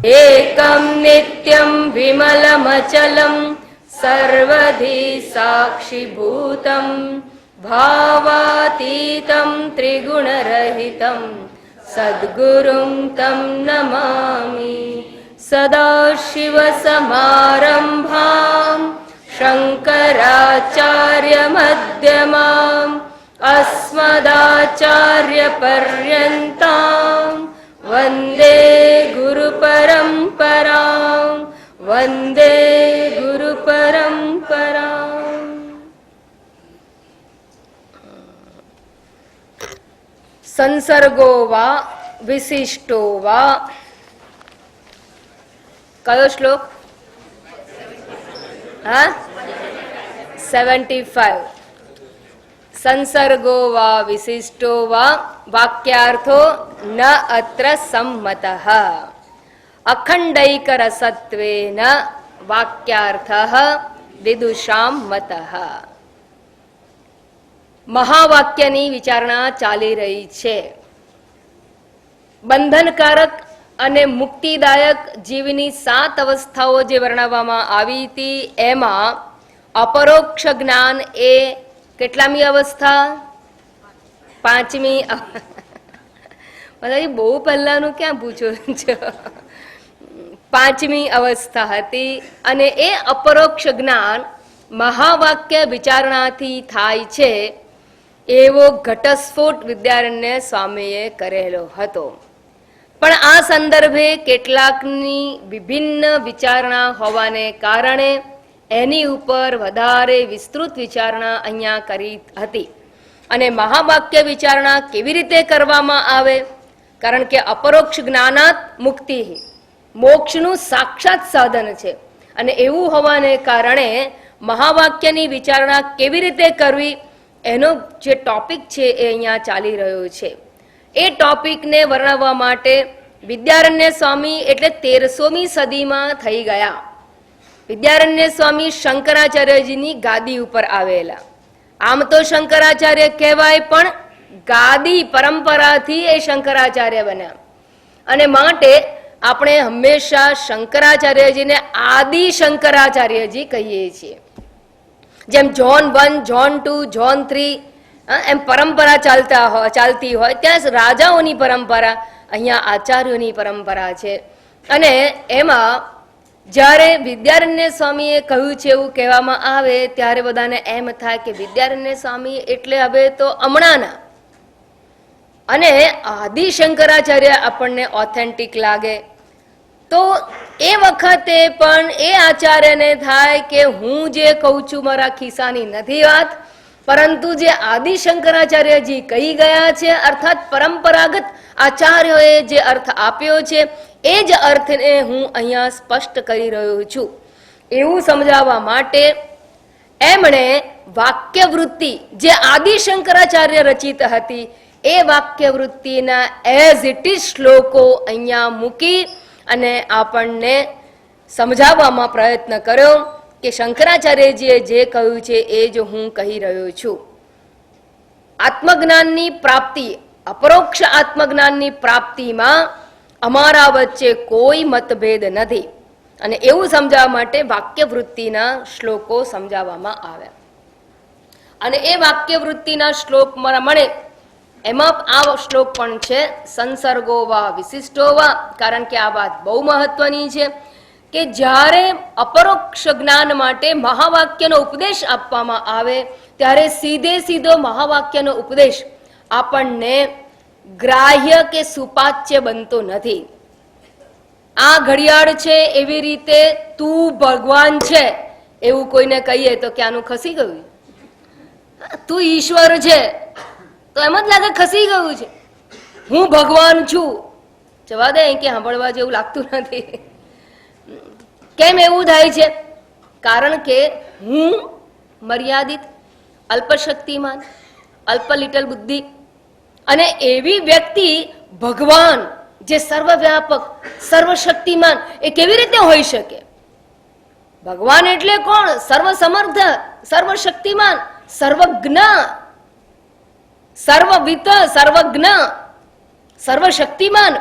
एकं नित्यं विमलमचलं सर्वधी साक्षिभूतं भावातीतं त्रिगुणरहितं सद्गुरुं तं नमामि। सदाशिवसमारम्भां शङ्कराचार्यमध्यमाम् अस्मदाचार्यपर्यन्तां वन्दे गुरुपरम्परां वन्दे गुरुपरम्पराम्। संसर्गो वा विशिष्टो वा, कयो श्लोक? 75। संसर्गो वा विशिष्टो वा वाक्यार्थो न अत्र सम्मतः। अखंडैकरसत्वेन वाक्यार्थः विदुषां मतः। મહાવાક્યની વિચારણા ચાલી રહી છે. બંધનકારક અને મુક્તિદાયક જીવની 7 અવસ્થાઓ જે વર્ણવવામાં આવી હતી એમાં અપરોક્ષ જ્ઞાન એ કેટલામી અવસ્થા? 5મી. બહુ પહેલાનું ક્યાં પૂછો છો? 5મી અવસ્થા હતી. અને એ અપરોક્ષ જ્ઞાન મહાવાક્ય વિચારણાથી થાય છે એવો ઘટસ્ફોટ વિદ્યારણ્ય સ્વામીએ કરેલો હતો. પણ આ સંદર્ભે કેટલાકની વિભિન્ન વિચારણા હોવાને કારણે એની ઉપર વધારે વિસ્તૃત વિચારણા અહીંયા કરી હતી. અને મહાવાક્ય વિચારણા કેવી રીતે કરવામાં આવે? કારણ કે અપરોક્ષ જ્ઞાનાત મુક્તિ, મોક્ષનું સાક્ષાત સાધન છે. અને એવું હોવાને કારણે મહાવાક્યની વિચારણા કેવી રીતે કરવી એનો જે ટોપિક છે એ અહીંયા ચાલી રહ્યો છે. એ ટોપિકને વર્ણવવા માટે વિદ્યારણ્ય સ્વામી એટલે 13મી સદીમાં થઈ ગયા. વિદ્યારણ્ય સ્વામી શંકરાચાર્યજીની ગાદી ઉપર આવેલા. આમ તો શંકરાચાર્ય કહેવાય, પણ ગાદી પરંપરાથી એ શંકરાચાર્ય બન્યા. અને માટે આપણે હંમેશા શંકરાચાર્યજીને આદિ શંકરાચાર્યજી કહીએ છીએ. જેમ જોન 1, જોન 2, જોન 3 એમ પરંપરા ચાલતી હોય, ત્યાં રાજાઓની પરંપરા, અહીંયા આચાર્યોની પરંપરા છે. અને એમાં જ્યારે વિદ્યારણ્ય સ્વામીએ કહ્યું છે એવું કહેવામાં આવે ત્યારે બધાને એમ થાય કે વિદ્યારણ્ય સ્વામી એટલે હવે તો હમણાંના, અને આદિ શંકરાચાર્ય આપણને ઓથેન્ટિક લાગે. તો એ વખતે પણ એ આચાર્યને થાય કે હું જે કહું છું મારા ખિસ્સાની નથી વાત, પરંતુ જે આદિ શંકરાચાર્યજી કહી ગયા છે, અર્થાત પરંપરાગત આચાર્યોએ જે અર્થ આપ્યો છે એ જ અર્થને હું અહીંયા સ્પષ્ટ કરી રહ્યો છું. એવું સમજાવવા માટે એમણે વાક્યવૃત્તિ જે આદિ શંકરાચાર્ય રચિત હતી એ વાક્યવૃત્તિના એઝ ઇટ ઇઝ શ્લોકો અહીંયા મૂકી અને આપણને સમજાવવામાં પ્રયત્ન કર્યો કે શંકરાચાર્યજીએ જે કહ્યું છે એ જ હું કહી રહ્યો છું. આત્મજ્ઞાનની પ્રાપ્તિ, અપરોક્ષ આત્મજ્ઞાનની પ્રાપ્તિમાં અમારા વચ્ચે કોઈ મતભેદ નથી. અને એવું સમજાવવા માટે વાક્યવૃત્તિના શ્લોકો સમજાવવામાં આવ્યા. અને એ વાક્યવૃત્તિના શ્લોક મળે એમાં આ શ્લોક પણ છે, સંસર્ગો વા વિશિષ્ટો વા. કારણ કે આ વાત બહુ મહત્વની છે કે જ્યારે અપરોક્ષ જ્ઞાન માટે મહાવાક્યનો ઉપદેશ આપવામાં આવે ત્યારે સીધો મહાવાક્યનો ઉપદેશ આપણને ગ્રાહ્ય કે સુપાચ્ય બનતો નથી. આ ઘડિયાળ છે એવી રીતે તું ભગવાન છે એવું કોઈને કહીએ તો ક્યાંનું ખસી ગયું. તું ઈશ્વર છે તો એમ જ લાગે ખસી ગયું છે. હું ભગવાન છું, જવા દે કે સાંભળવા જેવું લાગતું નથી. કેમ એવું થાય છે? કારણ કે હું મર્યાદિત, અલ્પશક્તિમાન, અલ્પ લિટલ બુદ્ધિ, અને એવી વ્યક્તિ ભગવાન જે સર્વવ્યાપક, સર્વશક્તિમાન એ કેવી રીતે હોઈ શકે? ભગવાન એટલે કોણ? સર્વસમર્થ, સર્વશક્તિમાન, સર્વજ્ઞ, સર્વવિત, સર્વજ્ઞ, સર્વશક્તિમાન.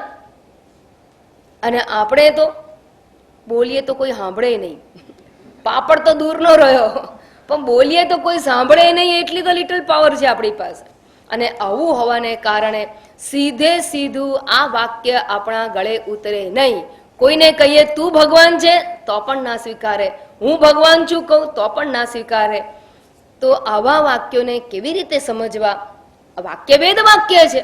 અને આપણે તો બોલીએ તો કોઈ સાંભળે નહીં. પાપડ તો દૂરનો રહ્યો, પણ બોલીએ તો કોઈ સાંભળે નહીં, એટલી તો લિટલ પાવર છે આપણી પાસે. અને આવું હોવાને કારણે સીધે સીધું આ વાક્ય આપણા ગળે ઉતરે નહીં. કોઈને કહીએ તું ભગવાન છે તો પણ ના સ્વીકારે, હું ભગવાન છું કહું તો પણ ના સ્વીકારે. તો આવા વાક્યોને કેવી રીતે સમજવા? વાક્ય વેદ વાક્ય છે,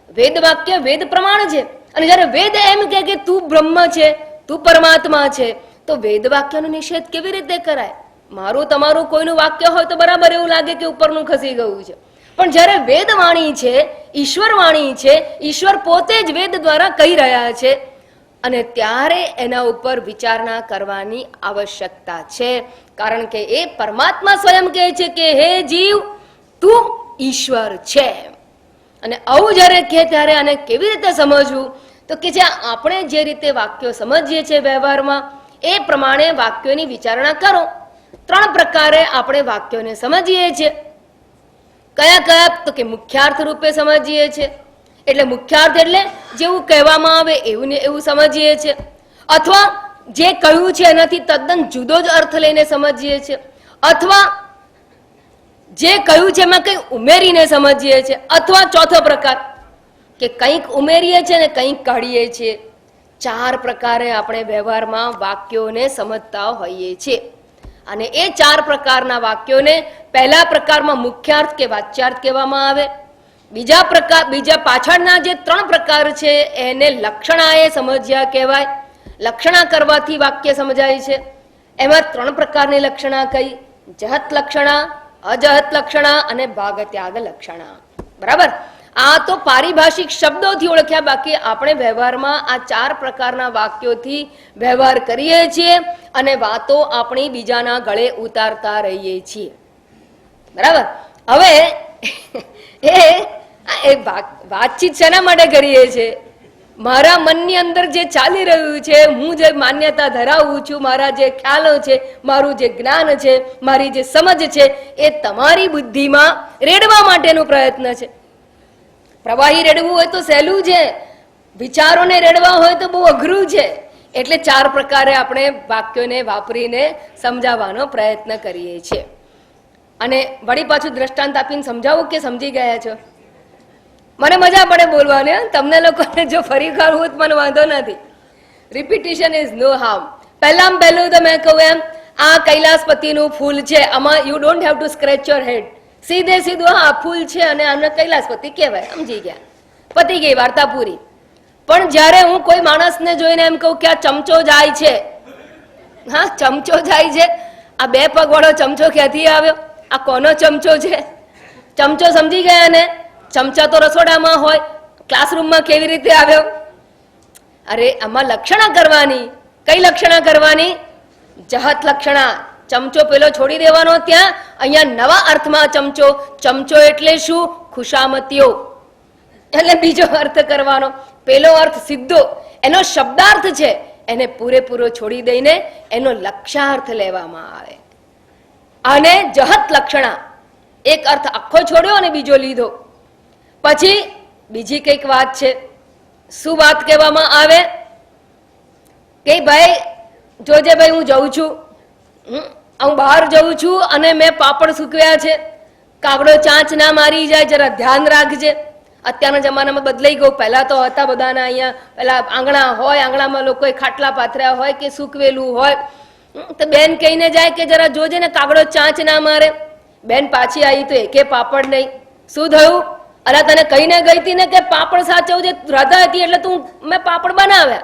વેદ વાક્ય વેદ પ્રમાણ છે. અને જયારે વેદ એમ કે તું બ્રહ્મ છે, તું પરમાત્મા છે, તો વેદ વાક્યનો નિષેધ કેવી રીતે કરાય? મારું તમારું કોઈનું વાક્ય હોય તો બરાબર એવું લાગે કે ઉપરનું ખસી ગયું છે. પણ જ્યારે વેદ વાણી છે, ઈશ્વર વાણી છે, ઈશ્વર પોતે જ વેદ દ્વારા કહી રહ્યા છે, અને ત્યારે એના ઉપર વિચારણા કરવાની આવશ્યકતા છે. કારણ કે એ પરમાત્મા સ્વયં કહે છે કે હે જીવ, તું ઈશ્વર છે. અને આવું જ્યારે કહે ત્યારે આને કેવી રીતે સમજવું? તો કે જે આપણે જે રીતે વાક્યો સમજીએ છીએ વ્યવહારમાં, એ પ્રમાણે વાક્યોની વિચારણા કરો. 3 પ્રકારે આપણે વાક્યોને સમજીએ છીએ. કયા કયા? તો કે મુખ્યાર્થ રૂપે સમજીએ છીએ. એટલે મુખ્યાર્થ એટલે જેવું કહેવામાં આવે એવું ને એવું સમજીએ છીએ, અથવા જે કહ્યું છે એનાથી તદ્દન જુદો જ અર્થ લઈને સમજીએ છીએ, અથવા જે કહ્યું છે એમાં કંઈક ઉમેરીને સમજીએ છીએ, અથવા ચોથો પ્રકાર કે કંઈક ઉમેરીએ છીએ ને કંઈક કાઢીએ છીએ. 4 પ્રકારે આપણે વ્યવહારમાં વાક્યોને સમજતા હોઈએ છીએ. અને એ 4 પ્રકારના વાક્યોને પહેલા પ્રકારમાં મુખ્યાર્થ કે વાચ્યાર્થ કહેવામાં આવે. બીજા પાછળના જે 3 પ્રકાર છે એને લક્ષણાએ સમજ્યા કહેવાય. લક્ષણા કરવાથી વાક્ય સમજાય છે. એમાં 3 પ્રકારની લક્ષણા કઈ? જહત લક્ષણા, અજહત લક્ષણા અને ભાગત્યાગ લક્ષણા. બરાબર? આ તો પારિભાષિક શબ્દોથી ઓળખ્યા, બાકી આપણે વ્યવહારમાં આ 4 પ્રકારના વાક્યોથી વ્યવહાર કરીએ છીએ અને વાતો આપણી બીજાના ગળે ઉતારતા રહીએ છીએ. બરાબર? હવે એ વાતચીત શેના માટે કરીએ છીએ? મારા મનની અંદર જે ચાલી રહ્યું છે, હું જે માન્યતા ધરાવું છું, મારા જે ખ્યાલો છે, મારું જે જ્ઞાન છે, મારી જે સમજ છે, એ તમારી બુદ્ધિમાં રેડવા માટેનો પ્રયત્ન છે. પ્રવાહી રેડવું હોય તો સહેલું છે, વિચારોને રેડવા હોય તો બહુ અઘરું છે. એટલે 4 પ્રકારે આપણે વાક્યોને વાપરીને સમજાવવાનો પ્રયત્ન કરીએ છીએ. અને વળી પાછું દ્રષ્ટાંત આપીને સમજાવું કે સમજી ગયા છો? મને મજા પડે બોલવાની. તમને લોકોને જો ફરી કરવું તો મને વાંધો નથી. Repetition is no harm. પહેલામાં પહેલું તો મેં કહું એમ, આ કૈલાસપતિનું ફૂલ છે, આમાં you don't have to scratch your head. સીધે સીધું હા ફૂલ છે અને આમને કૈલાસપતિ કહેવાય, સમજી ગયા, પતી ગઈ વાર્તા પૂરી. પણ જ્યારે હું કોઈ માણસને જોઈને એમ કહું કે આ ચમચો જાય છે, હા ચમચો જાય છે, આ 2 પગ વાળો ચમચો ક્યાંથી આવ્યો? આ કોનો ચમચો છે? ચમચો સમજી ગયા ને? ચમચા તો રસોડામાં હોય, ક્લાસરૂમમાં કેવી રીતે આવ્યો? અરે આમાં લક્ષણા કરવાની. કઈ લક્ષણા કરવાની? જહત લક્ષણા. ચમચો પેલો છોડી દેવાનો ત્યાં, અહીંયા નવા અર્થમાં ચમચો. ચમચો એટલે શું? ખુશામતીઓ. એટલે બીજો અર્થ કરવાનો. પેલો અર્થ સીધો, એનો શબ્દાર્થ છે, એને પૂરેપૂરો છોડી દઈને એનો લક્ષાર્થ લેવામાં આવે. અને જહત લક્ષણા, એક અર્થ આખો છોડ્યો અને બીજો લીધો. પછી બીજી કઈક વાત છે. શું વાત કહેવામાં આવે? કે ભાઈ જોજે ભાઈ, હું જઉં છું, હું બહાર જઉં છું અને મેં પાપડ સૂકવ્યા છે, કાગડો ચાંચ ના મારી જાય, જરા ધ્યાન રાખજે. અત્યારના જમાનામાં બદલાઈ ગયું. પહેલા તો હતા બધાના અહીંયા પેલા આંગણા હોય, આંગણામાં લોકોએ ખાટલા પાથર્યા હોય કે સૂકવેલું હોય, તો બેન કહીને જાય કે જરા જોજે ને કાગડો ચાંચ ના મારે. બેન પાછી આવી તો એકે પાપડ નહીં. શું થયું? અરે તને કહીને ગઈ હતી ને કે પાપડ સાચવજે, રાધા હતી એટલે તું મેં પાપડ બનાવ્યા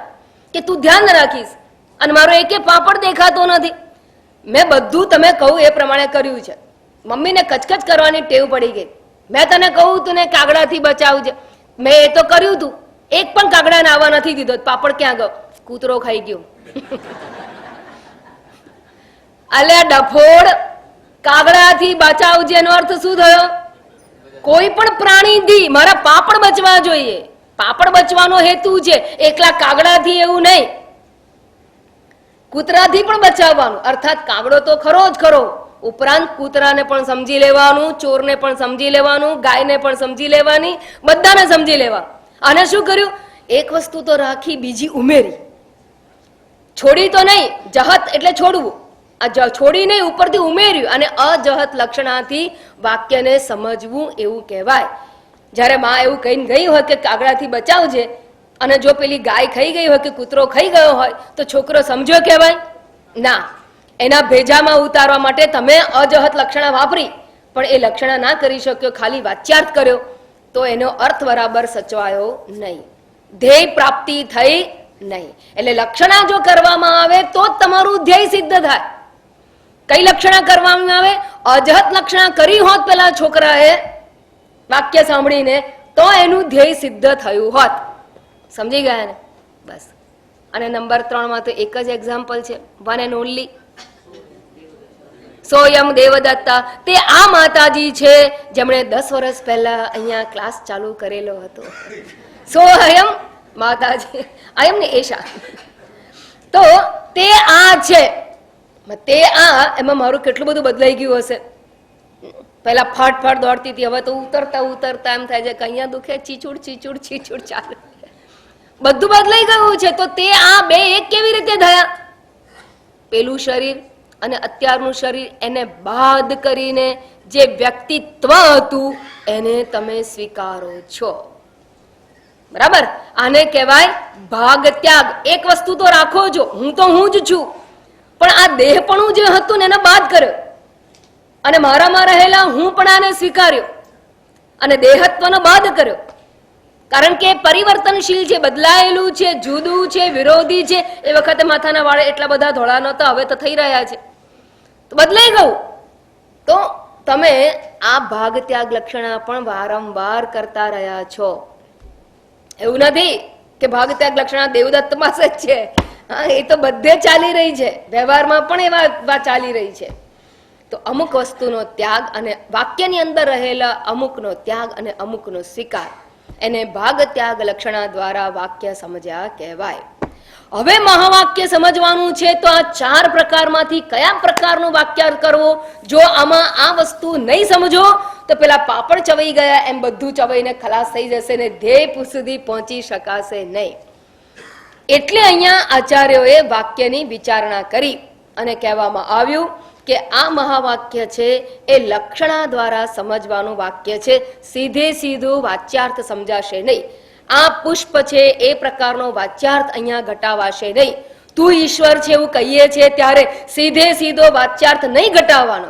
કે તું ધ્યાન રાખીશ, અને મારો એકે પાપડ દેખાતો નથી. મેં બધું તમે કહું એ પ્રમાણે કર્યું છે. મમ્મીને કચકચ કરવાની ટેવ પડી ગઈ. મેં તને કહું તું ને કાગડાથી બચાવજે, મેં એ તો કર્યું તું. એક પણ કાગડાને આવવા નથી દીધો. પાપડ ક્યાં ગયો? કૂતરો ખાઈ ગયો. અલ્યા ડફોડ, કાગડાથી બચાવજે એનો અર્થ શું થયો? કોઈ પણ પ્રાણીથી મારા પાપડ બચવા જોઈએ. પાપડ બચવાનો હેતુ છે, એકલા કાગડાથી એવું નહીં. કૂતરાથી પણ બચાવવાનું. અર્થાત કાગડો તો ખરો જ ખરો, ઉપરાંત કૂતરાને પણ સમજી લેવાનું, ચોરને પણ સમજી લેવાનું, ગાયને પણ સમજી લેવાની, બધાને સમજી લેવાનું. અને શું કર્યું? એક વસ્તુ તો રાખી, બીજી ઉમેરી. છોડી તો નહીં, જહત એટલે છોડવું, આ છોડી નહીં ઉપરથી ઉમેર્યું અને અજહત લક્ષણાથી વાક્યને સમજવું એવું કહેવાય. જ્યારે માં એવું કહીને ગઈ હોય કે કાગડાથી બચાવજે અને જો પેલી ગાય ખાઈ ગઈ હોય કે કૂતરો ખાઈ ગયો હોય તો છોકરો સમજ્યો કહેવાય ના. એના ભેજામાં ઉતારવા માટે તમે અજહત લક્ષણા વાપરી પણ એ લક્ષણા ના કરી શક્યો, ખાલી વાચ્યાર્થ કર્યો તો એનો અર્થ બરાબર સચવાયો નહીં, ધ્યેય પ્રાપ્તિ થઈ નહીં. એટલે લક્ષણા જો કરવામાં આવે તો જ તમારું ધ્યેય સિદ્ધ થાય. કઈ લક્ષણા કરવામાં આવે? અજહત લક્ષણા કરી હોત પેલા છોકરાએ વાક્ય સાંભળીને તો એનું ધ્યેય સિદ્ધ થયું હોત. સમજી ગયા ને? બસ. અને નંબર 3 માં તો એક જ એક્ઝામ્પલ છે, વન એન્ડ ઓનલી. સોયમ દેવદત્તા, તે આ માતાજી છે જેમણે 10 વર્ષ પહેલા અહીંયા ક્લાસ ચાલુ કરેલો હતો. સોયમ માતાજી, આયમ ને એશા. તો તે આ છે, તે આ, એમાં મારું કેટલું બધું બદલાઈ ગયું હશે. પહેલા ફાટ દોડતી હતી, હવે તો ઉતરતા ઉતરતા એમ થાય છે કે અહીંયા દુખે, ચીચુડ ચીચુડ ચીચુડ ચાલે, બધું બદલાઈ ગયું છે. તો તે આ બે એક કેવી રીતે થયા? પેલું શરીર અને અત્યારનું શરીર એને બાદ કરીને જે વ્યક્તિત્વ હતું એને તમે સ્વીકારો છો. બરાબર? આને કહેવાય ભાગ ત્યાગ. એક વસ્તુ તો રાખો છો, હું તો હું જ છું, પણ આ દેહપણું જે હતું ને એને બાદ કર્યો અને મારામાં રહેલા હું પણ આને સ્વીકાર્યો અને દેહત્વનો બાદ કર્યો. કારણ કે પરિવર્તનશીલ છે, બદલાયેલું છે, જુદું છે, વિરોધી છે. એ વખતે માથાના વાળ એટલા બધા ધોળા નહોતા, હવે તો થઈ રહ્યા છે, તો બદલાઈ ગયું. તો તમે આ ભાગ ત્યાગ લક્ષણા પણ વારંવાર કરતા રહ્યા છો. એવું નથી કે ભાગ ત્યાગ લક્ષણા દેવદત્ત પાસે જ છે. હા, એ તો બધે ચાલી રહી છે, વ્યવહારમાં પણ એવા ચાલી રહી છે. તો અમુક વસ્તુનો ત્યાગ અને વાક્યની અંદર રહેલા અમુકનો ત્યાગ અને અમુકનો સ્વીકાર, એને ભાગ ત્યાગ લક્ષણા દ્વારા વાક્ય સમજ્યા કહેવાય. હવે મહાવાક્ય સમજવાનું છે તો આ 4 પ્રકારમાંથી કયા પ્રકારનું વાક્ય કરવો? જો આમાં આ વસ્તુ નહીં સમજો તો પેલા પાપડ ચવાઈ ગયા એમ બધું ચવાઈને ખલાસ થઈ જશે ને ધ્યેય સુધી પહોંચી શકાશે નહીં. એટલે અહીંયા આચાર્યોએ વાક્યની વિચારણા કરી અને કહેવામાં આવ્યું કે આ મહાવાક્ય છે એ લક્ષણા દ્વારા સમજવાનું વાક્ય છે, સીધે સીધું વાચ્યાર્થ સમજાશે નહીં. આ પુષ્પ છે એ પ્રકારનો વાચ્યાર્થ અહીંયા ઘટાવાશે નહીં. તું ઈશ્વર છે એવું કહીએ છીએ ત્યારે સીધે સીધો વાચ્યાર્થ નહીં ઘટાવવાનો.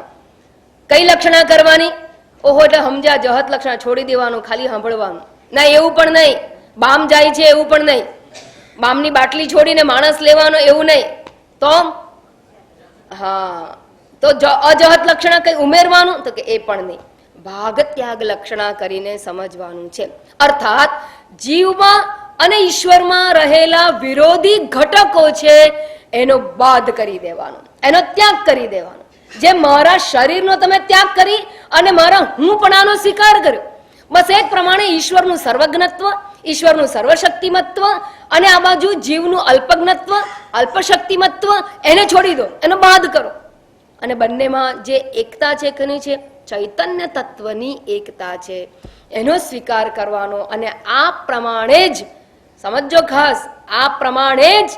કઈ લક્ષણા કરવાની? ઓહો, એટલે સમજ્યા, જહત લક્ષણા છોડી દેવાનું, ખાલી સાંભળવાનું. ના, એવું પણ નહીં. બામ જાય છે એવું પણ નહીં. બામની બાટલી છોડીને માણસ લેવાનો એવું નહીં. તો હા, તો અજહત લક્ષણા કઈ ઉમેરવાનું? તો કે એ પણ નહીં. ભાગ ત્યાગ લક્ષણા કરીને સમજવાનું છે. અર્થાત જીવમાં અને ઈશ્વરમાં રહેલા વિરોધી ઘટકો છે એનો બાદ કરી દેવાનો, એનો ત્યાગ કરી દેવાનો. જે મારા શરીરનો તમે ત્યાગ કરી અને મારા હુંપણાનો સ્વીકાર કર્યો, બસ એ જ પ્રમાણે ઈશ્વરનું સર્વજ્ઞત્વ, ઈશ્વરનું સર્વશક્તિમત્વ અને આ બાજુ જીવનું અલ્પજ્ઞત્વ, અલ્પશક્તિમત્વ એને છોડી દો, એનો બાદ કરો. અને બંનેમાં જે એકતા છે કેની છે? ચૈતન્ય તત્વની એકતા છે, એનો સ્વીકાર કરવાનો. અને આ પ્રમાણે જ સમજો, ખાસ આ પ્રમાણે જ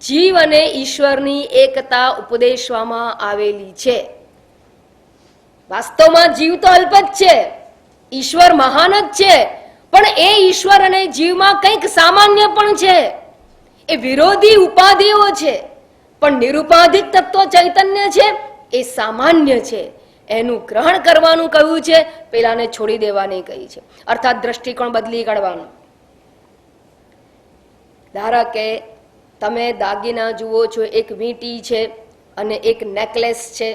જીવ અને ઈશ્વરની એકતા ઉપદેશવામાં આવેલી છે. વાસ્તવમાં જીવ તો અલ્પ જ છે, ઈશ્વર મહાન જ છે, પણ એ ઈશ્વર અને જીવમાં કંઈક સામાન્ય પણ છે. એ વિરોધી ઉપાધિઓ છે, પણ નિરુપાધિક તત્વ ચૈતન્ય છે એ સામાન્ય છે. એનું ગ્રહણ કરવાનું કહ્યું છે, પેલાને છોડી દેવાની કહી છે. અર્થાત દ્રષ્ટિકોણ બદલી કાઢવાનું. ધારો કે તમે દાગીના જુઓ છો, એક વીંટી છે અને એક નેકલેસ છે.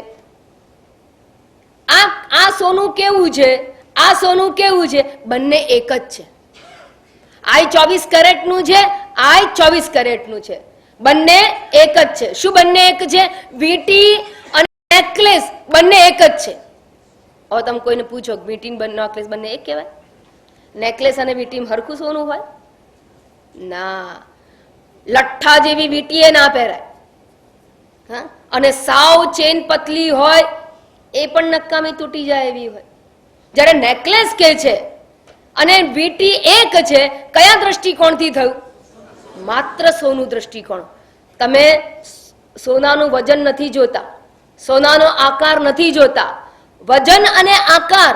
આ સોનું કેવું છે, આ સોનું કેવું છે? બંને એક જ છે. આ 24 કેરેટનું છે, આ 24 કેરેટનું છે, બંને એક જ છે. શું બંને એક છે? વીંટી અને નેકલેસ બંને એક જ છે. હવે તમે કોઈને પૂછો વીંટી નેકલેસ બંને એક કહેવાય? નેકલેસ અને વીંટી હરખું સોનું હોય? ના, લઠ્ઠા જેવી વીંટી એ ના પહેરાય. હા, અને સાવ ચેન પતલી હોય એ પણ નકામી તૂટી જાય એવી હોય. જ્યારે નેકલેસ કે છે અને વીંટી એક છે, કયા દ્રષ્ટિકોણથી થયું? માત્ર સોનું દ્રષ્ટિકોણ. તમે સોનાનું વજન નથી જોતા, સોનાનો આકાર નથી જોતા, વજન અને આકાર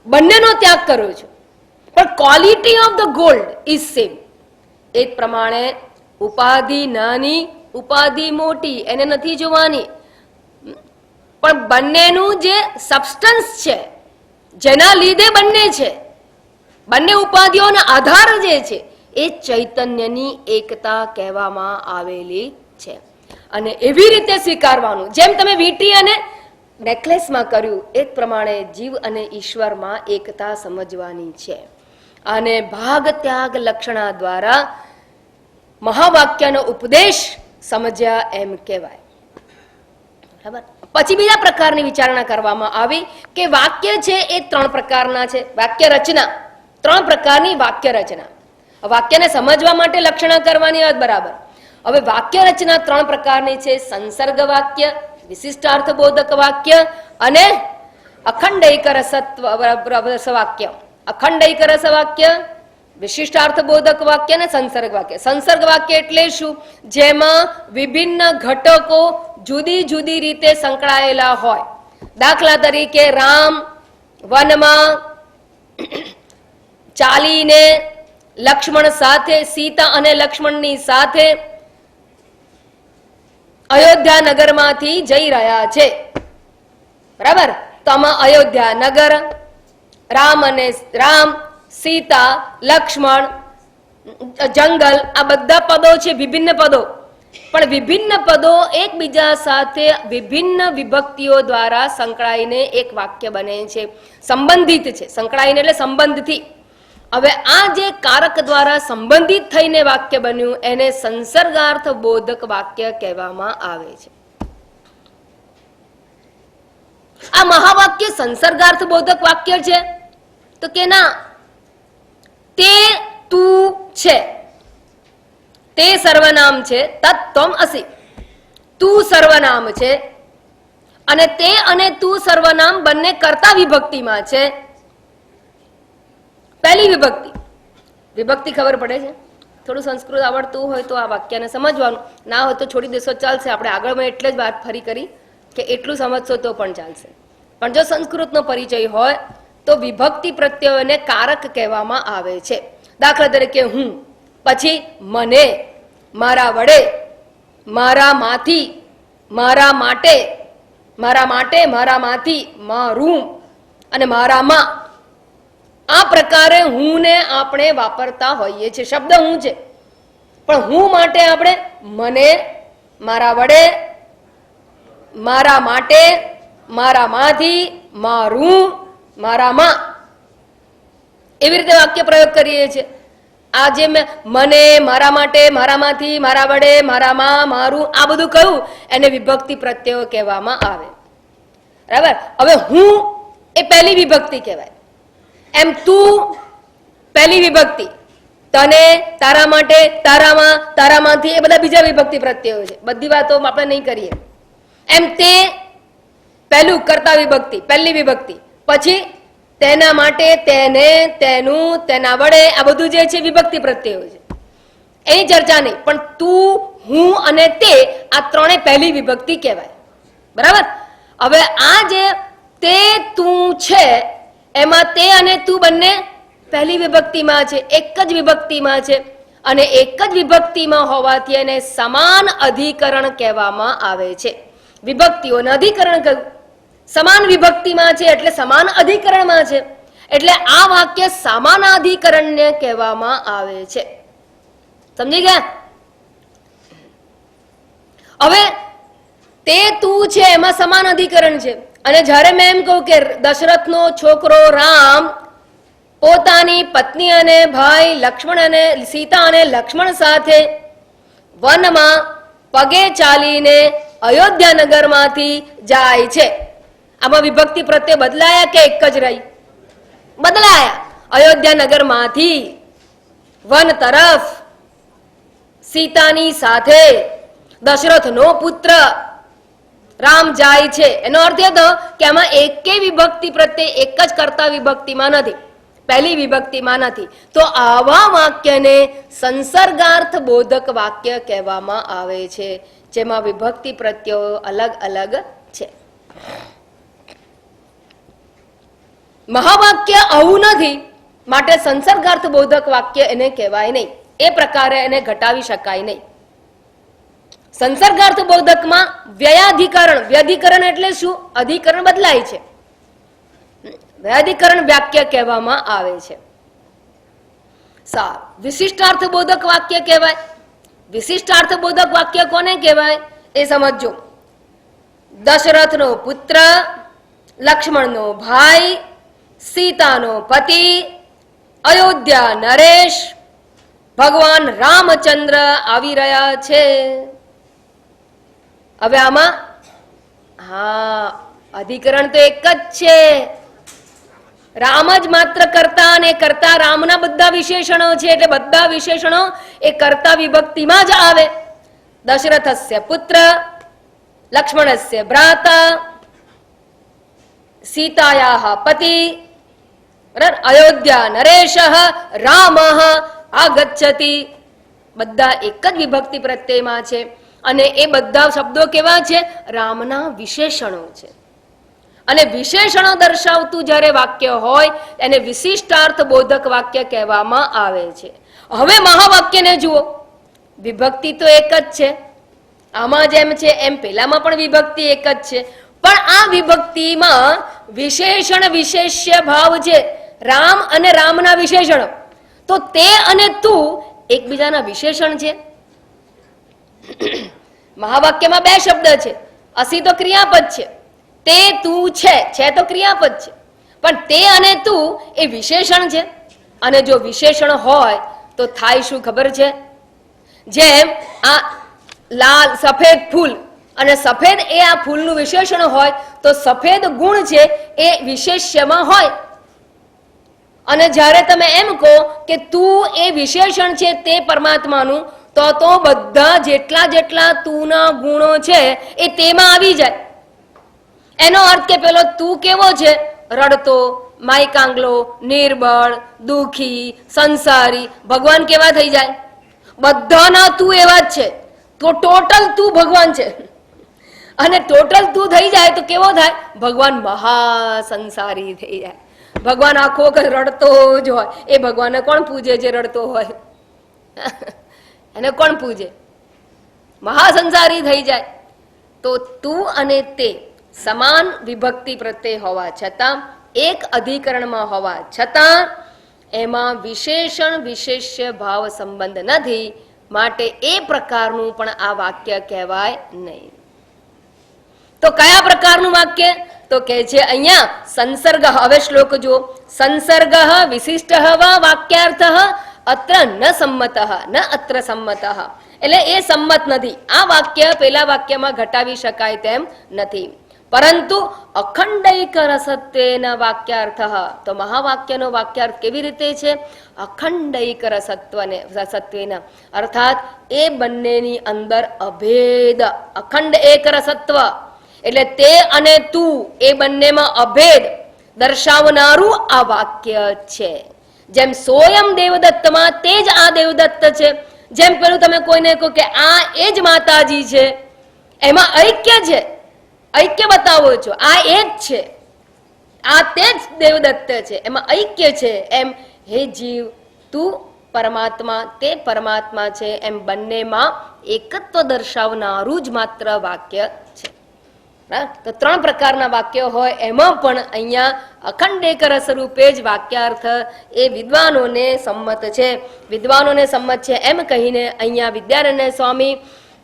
બંનેનો ત્યાગ કરો છો, પણ quality of the gold is same. એ જ પ્રમાણે ઉપાધિ નાની, ઉપાધિ મોટી, એને નથી જોવાની, પણ બંનેનું જે સબસ્ટન્સ છે, જેના લીધે બંને છે, બંને ઉપાધિઓનો આધાર જે છે, એ ચૈતન્યની એકતા કહેવામાં આવેલી છે. અને એવી રીતે સ્વીકારવાનું, જેમ તમે વીંટી અને નેકલેસમાં કર્યું, એ જ પ્રમાણે જીવ અને ઈશ્વરમાં એકતા સમજવાની છે. અને ભાગ ત્યાગ લક્ષણા દ્વારા મહાવાક્યનો ઉપદેશ સમજ્યા એમ કહેવાય. બરાબર. પછી બીજા પ્રકારની વિચારણા કરવામાં આવી કે વાક્ય છે એ 3 પ્રકારના છે. વાક્ય રચના, 3 પ્રકારની વાક્ય રચના. વાક્યને સમજવા માટે લક્ષણા કરવાની વાત બરાબર. હવે વાક્ય રચના 3 પ્રકારની છે: સંસર્ગ વાક્ય, વિશિષ્ટાર્થબોધક વાક્ય અને અખંડૈક રસ વાક્ય. અખંડૈક રસ વાક્ય, વિશિષ્ટાર્થબોધક વાક્ય અને સંસર્ગ વાક્ય. સંસર્ગ વાક્ય એટલે શું? જેમાં વિભિન્ન ઘટકો જુદી જુદી રીતે સંકળાયેલા હોય. દાખલા તરીકે રામ વનમાં ચાલીને લક્ષ્મણ સાથે, સીતા અને લક્ષ્મણની સાથે અયોધ્યા નગરમાંથી જઈ રહ્યા છે. બરાબર. તો આમાં અયોધ્યા નગર, રામ, સીતા, લક્ષ્મણ, જંગલ, આ બધા પદો છે, વિભિન્ન પદો. પણ વિભિન્ન પદો એકબીજા સાથે વિભિન્ન વિભક્તિઓ દ્વારા સંકળાઈને એક વાક્ય બને છે, સંબંધિત છે. સંકળાઈને એટલે સંબંધથી. હવે આ જે કારક દ્વારા સંબંધિત થઈને વાક્ય બન્યું એને સંસર્ગાર્થ બોધક વાક્ય કહેવામાં આવે છે. આ મહાવાક્ય સંસર્ગાર્થ બોધક વાક્ય છે તો કે ના, તે તું છે, તે સર્વનામ છે, તત્ત્વમ અસી. તું સર્વનામ છે અને તે અને તું સર્વનામ બંને કર્તા વિભક્તિમાં છે. પહેલી વિભક્તિ. વિભક્તિ ખબર પડે છે? થોડું સંસ્કૃત આવડતું હોય તો આ વાક્યને સમજવાનું, ના હોય તો છોડી દેશો, ચાલશે. આપણે આગળમાં એટલે જ વાત ફરી કરી કે એટલું સમજશો તો પણ ચાલશે. પણ જો સંસ્કૃતનો પરિચય હોય તો વિભક્તિ પ્રત્યયોને કારક કહેવામાં આવે છે. દાખલા તરીકે હું, પછી મને, મારા વડે, મારામાંથી, મારા માટે, મારામાંથી, મારું અને મારામાં. આ પ્રકારે હું ને આપણે વાપરતા હોઈએ છીએ. શબ્દ હું છે, પણ હું માટે આપણે મને, મારા વડે, મારા માટે, મારામાંથી, મારું, મારામાં, એવી રીતે વાક્ય પ્રયોગ કરીએ છીએ. આ જે મેં મને, મારા માટે, મારામાંથી, મારા વડે, મારામાં, મારું, આ બધું કહ્યું, એને વિભક્તિ પ્રત્યયો કહેવામાં આવે. બરાબર. હવે હું એ પહેલી વિભક્તિ કહેવાય. એમ તું પહેલી વિભક્તિ, તને, તારા માટે, તારામાં, તારામાંથી, એ બધા બીજા વિભક્તિ પ્રત્યયો છે. બધી વાતો આપણે નહીં કરીએ. એમ તે પહેલું કર્તા વિભક્તિ, પહેલી વિભક્તિ. પછી તેના માટે, તેને, તેનું, તેના વડે, આ બધું જે છે વિભક્તિ પ્રત્યયો છે. એની ચર્ચા નહીં. પણ તું, હું અને તે, આ ત્રણે પહેલી વિભક્તિ કહેવાય. બરાબર. હવે આ જે તે તું છે એમાં તે અને તું બંને પહેલી વિભક્તિમાં છે, એક જ વિભક્તિમાં છે. અને એક જ વિભક્તિમાં હોવાથી એને સમાન અધિકરણ કહેવામાં આવે છે. વિભક્તિઓને અધિકરણ સમાન વિભક્તિમાં છે એટલે સમાન અધિકરણમાં છે. એટલે આ વાક્ય સમાનાધિકરણને કહેવામાં આવે છે. સમજી ગયા? હવે તે તું છે એમાં સમાન અધિકરણ છે. અને જ્યારે મેં એમ કહું કે દશરથનો છોકરો રામ પોતાની પત્ની અને ભાઈ લક્ષ્મણ અને સીતા અને લક્ષ્મણ સાથે વનમાં પગે ચાલીને અયોધ્યા નગરમાંથી જાય છે, આમાં વિભક્તિ પ્રત્યે બદલાયા કે એક જ રહી? બદલાયા. અયોધ્યા નગરમાંથી વન તરફ સીતાની સાથે દશરથનો પુત્ર રામ જાય છે. એનો અર્થ એ થયો કે આમાં એકે વિભક્તિ પ્રત્યે એક જ કર્તા વિભક્તિમાં નથી, પહેલી વિભક્તિમાં નથી. તો આવા વાક્યને સંસર્ગાર્થ બોધક વાક્ય કહેવામાં આવે છે, જેમાં વિભક્તિ પ્રત્યયો અલગ અલગ છે. મહાવાક્ય આવું નથી, માટે સંસર્ગાર્થ બોધક વાક્ય એને કહેવાય નહીં. એ પ્રકારે એને ઘટાવી શકાય નહીં. સંસર્ગાર્થ બોધકમાં વ્યયાધિકરણ, વ્યધિકરણ એટલે શું? અધિકરણ બદલાય છે. વ્યધિકરણ વાક્ય કહેવામાં આવે છે. સારું, વિશિષ્ટાર્થ બોધક વાક્ય કહેવાય. વિશિષ્ટાર્થ બોધક વાક્ય કોને કહેવાય એ સમજો. દશરથનો પુત્ર, લક્ષ્મણનો ભાઈ, સીતાનો પતિ, અયોધ્યા નરેશ, ભગવાન રામચંદ્ર આવી રહ્યા છે. હવે આમાં અધિકરણ તો એક જ છે. રામ જ માત્ર કર્તા, અને કર્તા રામના બધા વિશેષણો છે, એટલે બધા વિશેષણો એ કર્તા વિભક્તિમાં જ આવે. દશરથસ્ય પુત્ર, લક્ષ્મણસ્ય ભ્રાતા, સીતાયાહ પતિ, અયોધ્યા નરેશ, રામ આગચ્છતિ, બધા એક જ વિભક્તિ પ્રત્યયમાં છે. અને એ બધા શબ્દો કેવા છે? રામના વિશેષણો છે. અને વિશેષણો દર્શાવતું જ્યારે વાક્ય હોય એને વિશિષ્ટાર્થ બોધક વાક્ય કહેવામાં આવે છે. હવે મહાવાક્યને જુઓ, વિભક્તિ તો એક જ છે. આમાં જેમ છે એમ પેલામાં પણ વિભક્તિ એક જ છે, પણ આ વિભક્તિમાં વિશેષણ વિશેષ્ય ભાવ છે. રામ અને રામના વિશેષણો, તો તે અને તું એકબીજાના વિશેષણ છે. મહાવાક્યમાં બે શબ્દ છે. અસી તો ક્રિયાપદ છે, તે તું છે તો ક્રિયાપદ છે, પણ તે અને તું એ વિશેષણ છે. અને જો વિશેષણ હોય તો થાય શું ખબર છે? જેમ આ લાલ સફેદ ફૂલ, અને સફેદ એ આ ફૂલનું વિશેષણ હોય તો સફેદ ગુણ છે એ વિશેષ્યમાં હોય. અને જ્યારે તમે એમ કહો કે તું એ વિશેષણ છે તે પરમાત્માનું, તો બધા જેટલા તુના ગુણો છે એ તેમાં આવી જાય. એનો અર્થ કે પેલો તું કેવો છે? રડતો, માયકાંગલો, નિર્બળ, દુખી, સંસારી. ભગવાન કેવા થઈ જાય? બધાના તું એવા જ છે. તો ટોટલ તું ભગવાન છે. અને ટોટલ તું થઈ જાય તો કેવો થાય? ભગવાન મહાસંસારી થઈ જાય. ભગવાન આખો વખત રડતો જ હોય. એ ભગવાનને કોણ પૂજે જે રડતો હોય? એને કોણ પૂજે? મહાસંસારી થઈ જાય. તો તું અને તે સમાન વિભક્તિ પ્રત્યે હોવા છતાં, એક અધિકરણમાં હોવા છતાં એમાં વિશેષણ વિશેષ્ય ભાવ સંબંધ નથી, માટે એ પ્રકારનું પણ આ વાક્ય કહેવાય નહીં. તો કયા પ્રકારનું વાક્ય? તો કે છે અહીંયા સંસર્ગ. હવે શ્લોક જો, સંસર્ગ વિશિષ્ટ વા વાક્યાર્થ અત્ર ન સંમત ન અત્ર સંમત, એટલે એ સંમત નથી. આ વાક્ય પેલા વાક્યમાં ઘટાવી શકાય તેમ નથી. પરંતુ અખંડૈક રસત્વેન વાક્યાર્થ, તો મહાવાક્યનો વાક્યાર્થ કેવી રીતે છે? અખંડૈક રસત્વેન, અર્થાત એ બંનેની અંદર અભેદ, અખંડ એક રસત્વ એટલે તે અને તું એ બંનેમાં અભેદ દર્શાવનારું આ વાક્ય છે. જેમ સોયમ દેવદત્તમાં તે જ આ દેવદત્ત છે. જેમ પેલું તમે કોઈને કહો કે આ એ જ માતાજી છે, એમાં ઐક્ય છે, ઐક્ય બતાવો છો, આ એ જ છે, આ તે જ દેવદત્ત છે, એમાં ઐક્ય છે. એમ હે જીવ, તું પરમાત્મા, તે પરમાત્મા છે, એમ બંનેમાં એકત્વ દર્શાવનારું જ માત્ર વાક્ય છે. તો ત્રણ પ્રકારના વાક્યો હોય, એમાં પણ અહીંયા અખંડેક રસ રૂપે જ વાક્યાર્થ એ વિદ્વાનોને સંમત છે. વિદ્વાનોને સંમત છે એમ કહીને અહીંયા વિદ્યારણ્ય સ્વામી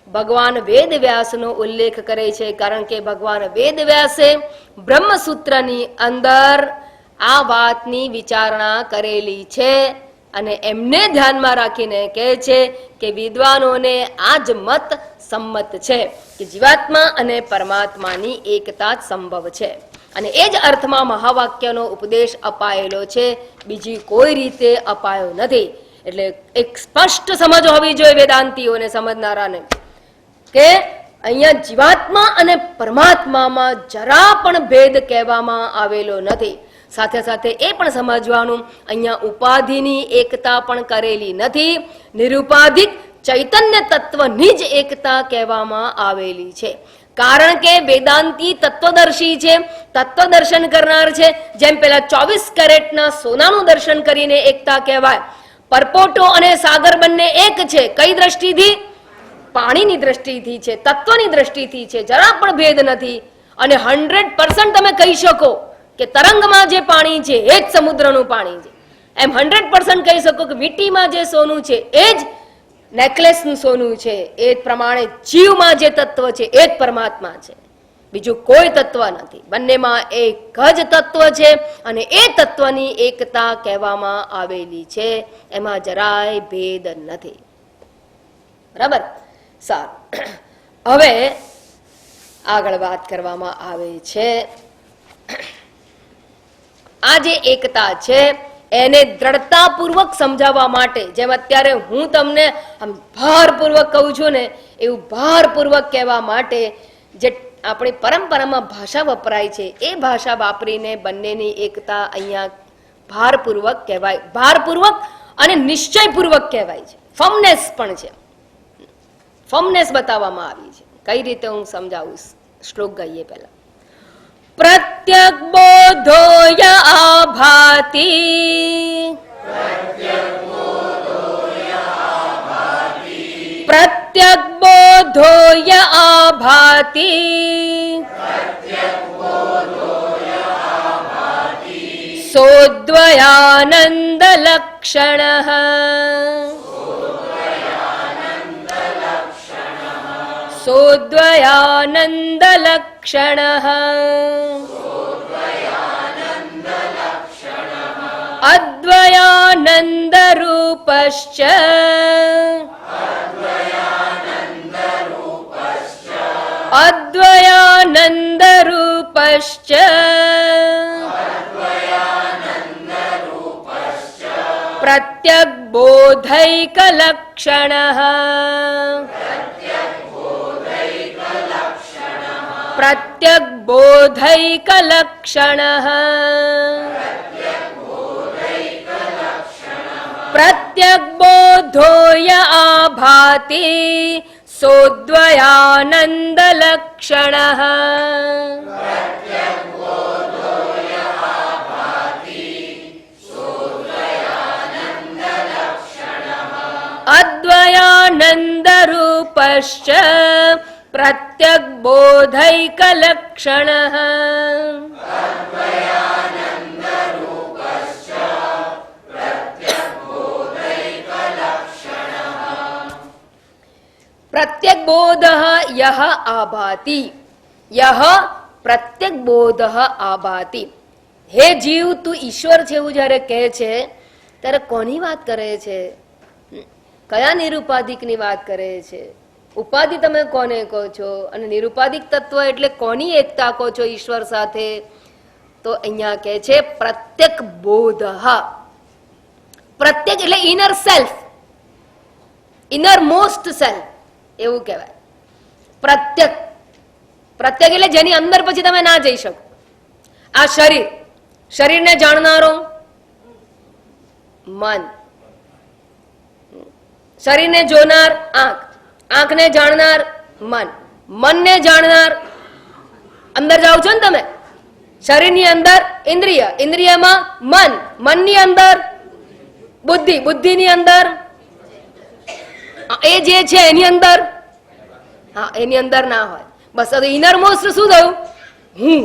ભગવાન વેદવ્યાસનો ઉલ્લેખ કરે છે. કારણ કે ભગવાન વેદવ્યાસે બ્રહ્મસૂત્રની અંદર આ વાતની વિચારણા કરેલી છે, અને એમને ધ્યાનમાં રાખીને કહે છે કે વિદ્વાનોને આ જ મત સંમત છે કે જીવાત્મા અને પરમાત્માની એકતા જ સંભવ છે. અને એ જ અર્થમાં મહાવાક્યનો ઉપદેશ અપાયેલો છે, બીજી કોઈ રીતે અપાયો નથી. એટલે એક સ્પષ્ટ સમજ હોવી જોઈએ વેદાંતીઓને, સમજનારાને, કે અહીંયા જીવાત્મા અને પરમાત્મામાં જરા પણ ભેદ કહેવામાં આવેલો નથી. સાથે સાથે એ પણ સમજવાનું અહીંયા ઉપાધિની એકતા પણ કરેલી નથી, નિરુપાધિક ચૈતન્ય તત્વની જ એકતા કહેવામાં આવેલી છે. કારણ કે વેદાંતી તત્વદર્શી છે, તત્વ દર્શન કરનાર છે. જેમ પેલા 24 કેરેટના સોનાનું દર્શન કરીને એકતા કહેવાય. પરપોટો અને સાગર બંને એક છે. કઈ દ્રષ્ટિથી? પાણીની દ્રષ્ટિથી છે, તત્વની દ્રષ્ટિથી છે, જરા પણ ભેદ નથી. અને 100% તમે કહી શકો કે તરંગમાં જે પાણી છે એ જ સમુદ્રનું પાણી છે. એમ 100% કહી શકો કે વીટીમાં જે સોનું છે એ જ નેકલેસનું સોનું છે. એ જ પ્રમાણે જીવમાં જે તત્વ છે એ જ પરમાત્મા છે, બીજું કોઈ તત્વ નથી. બંનેમાં એક જ તત્વ છે અને એ તત્વની એકતા કહેવામાં આવેલી છે, એમાં જરાય ભેદ નથી. બરાબર? સારું, હવે આગળ વાત કરવામાં આવે છે. આ જે એકતા છે એને દ્રઢતાપૂર્વક સમજાવવા માટે, જેમ અત્યારે હું તમને ભારપૂર્વક કહું છું ને એવું ભારપૂર્વક કહેવા માટે જે આપણી પરંપરામાં ભાષા વપરાય છે એ ભાષા વાપરીને બંનેની એકતા અહીંયા ભારપૂર્વક કહેવાય. ભારપૂર્વક અને નિશ્ચયપૂર્વક કહેવાય છે. ફર્મનેસ પણ છે, ફર્મનેસ બતાવવામાં આવી છે. કઈ રીતે હું સમજાવું, શ્લોક ગાઈએ પહેલા. પ્રત્યક બોધોય આભાતિ, પ્રત્યક બોધોય આભાતિ, સોદ્વયાનંદ લક્ષણઃ, સોદ્વયાનંદ લક્ષણઃ, અદ્વયાનંદ રૂપશ્ચ, અદ્વયાનંદ રૂપશ્ચ, પ્રત્યક બોધૈક લક્ષણઃ, પ્રત્યક બોધૈક લક્ષણઃ, પ્રત્યક બોધોય આભાતિ, સોદ્વયાનંદ લક્ષણઃ, અદ્વયાનંદ રૂપશ્ચ, પ્રત્યક બોધૈક લક્ષણઃ, પ્રત્યક બોધ યહ આભાતિ, યહ પ્રત્યક બોધ આભાતિ. હે જીવ, તું ઈશ્વર છે એવું જયારે કહે છે ત્યારે કોની વાત કરે છે? કયા નિરુપાધિકની વાત કરે છે? ઉપાધિ તમે કોને કહો છો અને નિરુપાધિક તત્વ એટલે કોની એકતા કહો છો ઈશ્વર સાથે? તો અહીંયા કહે છે પ્રત્યક બોધ. પ્રત્યક એટલે inner self, inner most self એવું કહેવાય. પ્રત્યક, પ્રત્યક એટલે જેની અંદર પછી તમે ના જઈ શકો. આ શરીર, શરીરને જાણનારો મન, શરીરને જોનાર આંખ, આંખને જાણનાર મન, મનને જાણનાર, અંદર જાઓ છો ને તમે, શરીરની અંદર ઇન્દ્રિય, ઇન્દ્રિયમાં મન, મનની અંદર બુદ્ધિ, બુદ્ધિની અંદર એ જે છે એની અંદર, હા એની અંદર ના હોય. બસ હવે ઇનર મોસ્ટ શું થયું? હું.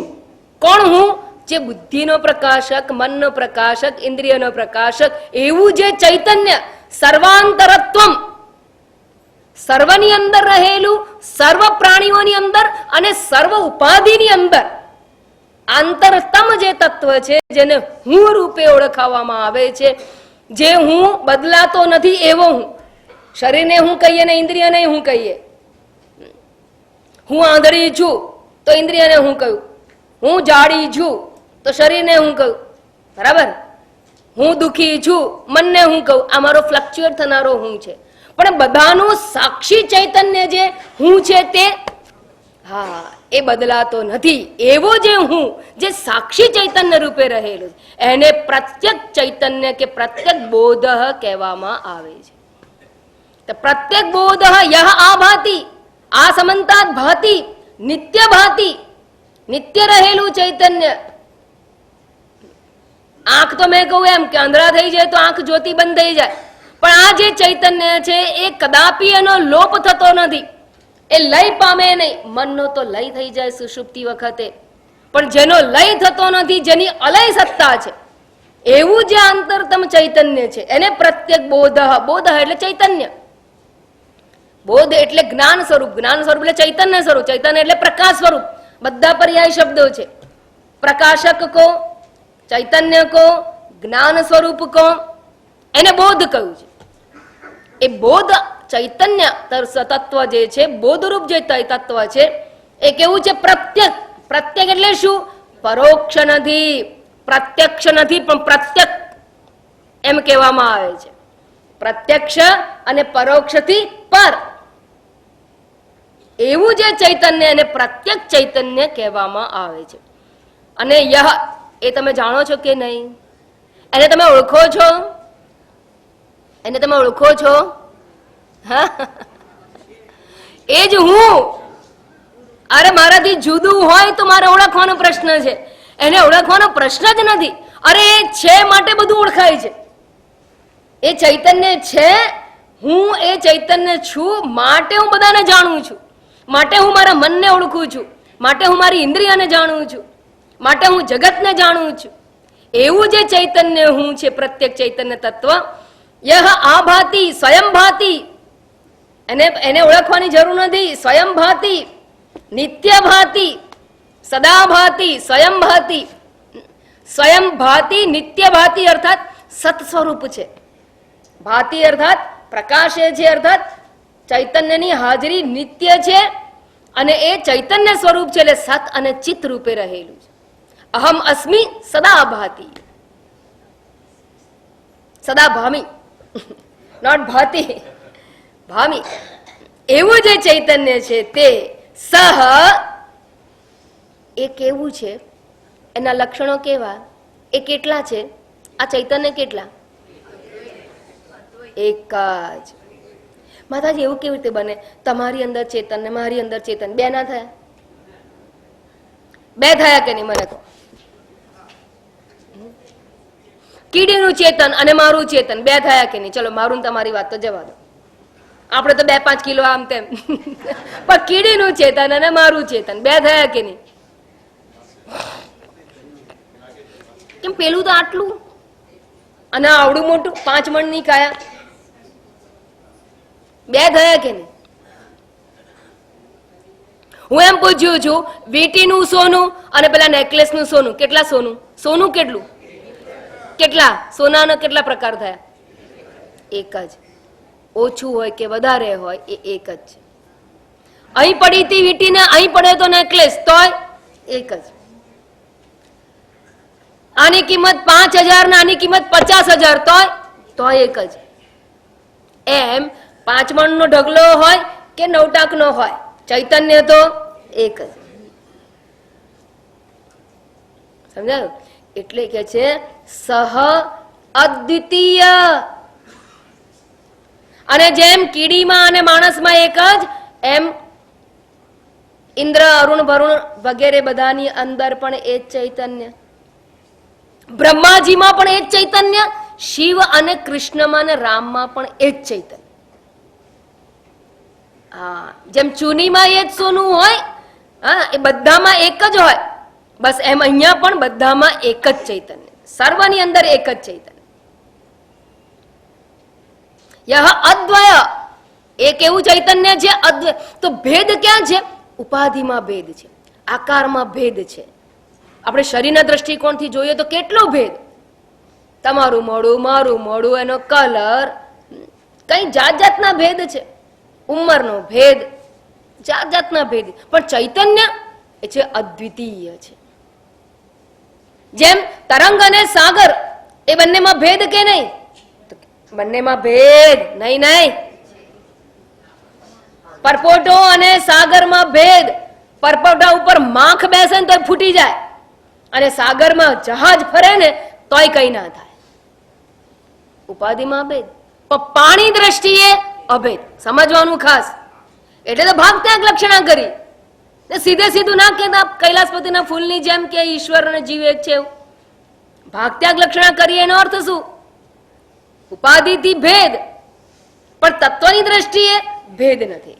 કોણ હું? જે બુદ્ધિનો પ્રકાશક, મનનો પ્રકાશક, ઇન્દ્રિયનો પ્રકાશક એવું જે ચૈતન્ય સર્વાંતરત્વમ, સર્વની અંદર રહેલું, સર્વ પ્રાણીઓની અંદર અને સર્વ ઉપાધિની અંદર આંતરતમ જે તત્વ છે જેને હું રૂપે ઓળખાવવામાં આવે છે, જે હું બદલાતો નથી એવો હું. શરીરને હું કહીએ ને ઇન્દ્રિયને હું કહીએ. હું આંધળી છું તો ઇન્દ્રિયને હું કહ્યું, હું જાડી છું તો શરીરને હું કહું, બરાબર? હું દુખી છું મનને હું કહું. આ મારો ફ્લક્ચ્યુએટ થનારો હું છે. પણ બધાનું સાક્ષી ચૈતન્ય જે હું છે તે, હા એ બદલાતો નથી. એવો જે હું, જે સાક્ષી ચૈતન્ય રૂપે રહેલું એને પ્રત્યક્ષ ચૈતન્ય કે પ્રત્યક્ષ બોધ કહેવામાં આવે છે. તો પ્રત્યક્ષ બોધ યહ આભાતિ, આ સમંતાત ભાતિ, નિત્ય ભાતિ, નિત્ય રહેલું ચૈતન્ય. આંખ તો મેં કહું એમ કે અંધળા થઈ જાય તો આંખ જ્યોતિ બંધ થઈ જાય, પણ આ જે ચૈતન્ય છે એ કદાપી એનો લોપ થતો નથી, એ લય પામે નહીં. મનનો તો લય થઈ જાય સુષુપ્તિ વખતે, પણ જેનો લય થતો નથી, જેની અલય સત્તા છે, એવું જે અંતરતમ ચૈતન્ય છે એને પ્રત્યેક બોધ. બોધ એટલે ચૈતન્ય, બોધ એટલે જ્ઞાન સ્વરૂપ, જ્ઞાન સ્વરૂપ એટલે ચૈતન્ય સ્વરૂપ, ચૈતન્ય એટલે પ્રકાશ સ્વરૂપ. બધા પર્યાય શબ્દો છે. પ્રકાશક કો, ચૈતન્ય કો, જ્ઞાન સ્વરૂપ કો, એને બોધ કહ્યું છે. એ બોધ ચૈતન્ય તત્વ જે છે, બોધરૂપ જે તત્વ છે એ કેવું છે? પ્રત્યક્ષ. પ્રત્યક્ષ એટલે શું? પરોક્ષ નથી, પ્રત્યક્ષ નથી, પણ પ્રત્યક્ષ એમ કહેવામાં આવે છે. પ્રત્યક્ષ અને પરોક્ષથી પર એવું જે ચૈતન્ય એને પ્રત્યક્ષ ચૈતન્ય કહેવામાં આવે છે. અને યહ એ તમે જાણો છો કે નહીં? એને તમે ઓળખો છો? એને તમે ઓળખો છો? એ જ હું. અરે મારાથી જુદું હોય તો મારે ઓળખવાનો પ્રશ્ન છે, એને ઓળખવાનો પ્રશ્ન જ નથી. અરે એ છે માટે બધું ઓળખાય છે. એ ચૈતન્ય છે, હું એ ચૈતન્ય છું માટે હું બધાને જાણું છું, માટે હું મારા મનને ઓળખું છું, માટે હું મારી ઇન્દ્રિયને જાણું છું, માટે હું જગતને જાણું છું. એવું જે ચૈતન્ય હું છે, પ્રત્યેક ચૈતન્ય તત્વ, યહ આભાતિ, સ્વયં ભાતિ, એને ઓળખવાની જરૂર નથી. સ્વયં ભાતિ, નિત્ય ભાતિ, સદા ભાતિ, સ્વયં ભાતિ. સ્વયં ભાતિ, નિત્ય ભાતિ અર્થાત સત સ્વરૂપ છે. ભાતિ અર્થાત પ્રકાશે છે, અર્થાત ચૈતન્યની હાજરી નિત્ય છે, અને એ ચૈતન્ય સ્વરૂપ છે એટલે સત અને ચિત્ત રૂપે રહેલું છે. અહમ અસ્મિ સદા ભાતિ, સદા ભામી, નોટ ભાતિ, ભામી. એવું જે ચૈતન્ય છે તે સહ, એ કેવું છે? એના લક્ષણો કેવા? એ કેટલા છે? આ ચૈતન્ય કેટલા? એક જ. માતાજી એવું કેવી રીતે બને? તમારી અંદર ચેતન ને મારી અંદર ચેતન બે ના થયા? બે થયા કે નહીં મને કહો? કીડીનું ચેતન અને મારું ચેતન બે થયા કે નહીં? ચલો મારું તમારી વાત તો જવા દો, આપણે તો 2-5 કિલો આમ તેમ, પણ કીડીનું ચેતન અને મારું ચેતન બે થયા કે નહીં? કેમ પેલું તો આટલું અને આવડું મોટું 5 મણની કાયા, બે થયા કે નહીં? હું એમ પૂછ્યું છું, વીટીનું સોનું અને પેલા નેકલેસનું સોનું, કેટલા સોનું? સોનું કેટલું? કેટલા સોનાના કેટલા પ્રકાર થયા? એક જ. ઓછું હોય કે વધારે હોય એ એક જ છે. અહીં પડી હતી વીટી ને અહીં પડે તો નેકલેસ, તોય એક જ. આની કિંમત 5,000 ને આની કિંમત 50,000, તોય એક જ. એમ 5 મણનો ઢગલો હોય કે 9 ટાંકનો હોય, ચૈતન્ય તો એક જ. સમજાયું? એટલે કે છે સહ અદ્વિતીય. અને જેમ કીડીમાં અને માણસમાં એક જ, એમ ઇન્દ્ર, અરુણ, વરુણ વગેરે બધાની અંદર પણ એ જ ચૈતન્ય. બ્રહ્માજીમાં પણ એ જ ચૈતન્ય, શિવ અને કૃષ્ણમાં અને રામમાં પણ એ જ ચૈતન્ય. હા, જેમ ચૂનીમાં એ જ સોનું હોય, હા, એ બધામાં એક જ હોય, બસ એમ અહીંયા પણ બધામાં એક જ ચૈતન્ય, સર્વની અંદર એક જ ચૈતન્ય. યહ અદ્વય, એક એવું ચૈતન્ય છે અદ્વય. તો ભેદ ક્યાં છે? ઉપાધિમાં ભેદ છે, આકારમાં ભેદ છે. આપણે શરીરના દ્રષ્ટિકોણથી જોઈએ તો કેટલો ભેદ. તમારું મોઢું, મારું મોઢું, એનો કલર, કઈ જાત જાતના ભેદ છે. ઉંમરનો ભેદ, જાત જાતના ભેદ. પણ ચૈતન્ય એ છે અદ્વિતીય છે. જેમ તરંગ અને સાગર, એ બંનેમાં ભેદ કે નહીં? બંનેમાં ભેદ નહીં. પરપોટો અને સાગરમાં ભેદ, પરપોટા ઉપર માખ બેસે ને તોય ફૂટી જાય, અને સાગરમાં જહાજ ફરે ને તોય કઈ ના થાય. ઉપાધિમાં અભેદ, પણ પાણી દ્રષ્ટિએ અભેદ. સમજવાનું ખાસ. એટલે તો ભાગ ત્યાગ લક્ષણા કરી. સીધે સીધું ના કહેતા કૈલાસપતિના ફૂલની જેમ કે ઈશ્વર અને જીવ એક છે. ભાગ ત્યાગ લક્ષણા કરીએ એનો અર્થ શું? ઉપાધિથી ભેદ, પણ તત્વની દ્રષ્ટિએ ભેદ નથી.